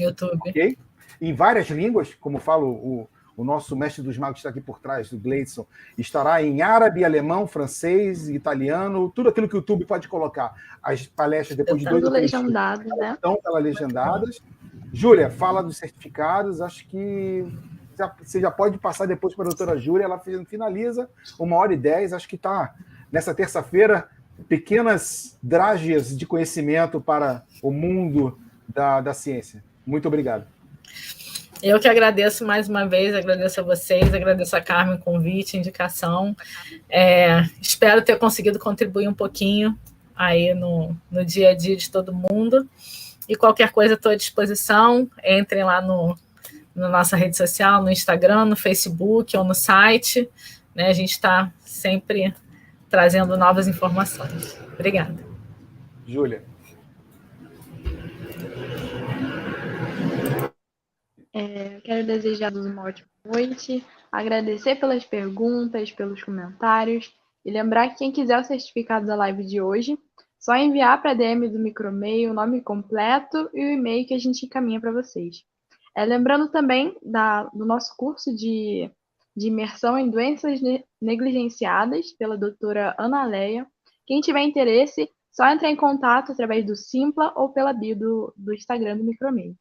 S3: ok? Em várias línguas, como falo, o nosso mestre dos magos está aqui por trás, do Gleidson, estará em árabe, alemão, francês, italiano, tudo aquilo que o YouTube pode colocar. As palestras, depois de 2 ou 3
S2: legendadas, né?
S3: Estão legendadas. Júlia, fala dos certificados, acho que você já pode passar depois para a doutora Júlia, ela finaliza 1h10, acho que está nessa terça-feira, pequenas dragas de conhecimento para o mundo da ciência. Muito obrigado.
S4: Eu que agradeço mais uma vez, agradeço a vocês, agradeço a Carmen o convite, indicação. Espero ter conseguido contribuir um pouquinho aí no dia a dia de todo mundo. E qualquer coisa estou à disposição, entrem lá na nossa rede social, no Instagram, no Facebook ou no site. Né? A gente está sempre trazendo novas informações. Obrigada.
S3: Júlia.
S2: Quero desejar uma ótima noite, agradecer pelas perguntas, pelos comentários e lembrar que quem quiser o certificado da live de hoje, só enviar para a DM do Micromeio o nome completo e o e-mail que a gente encaminha para vocês. Lembrando também do nosso curso de imersão em doenças negligenciadas pela doutora Ana Leia. Quem tiver interesse, só entrar em contato através do Simpla ou pela bio do Instagram do Micromeio.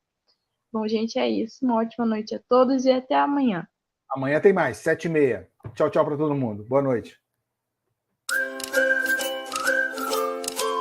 S2: Bom, gente, é isso. Uma ótima noite a todos e até amanhã.
S3: Amanhã tem mais, 7h30. Tchau, tchau para todo mundo. Boa noite.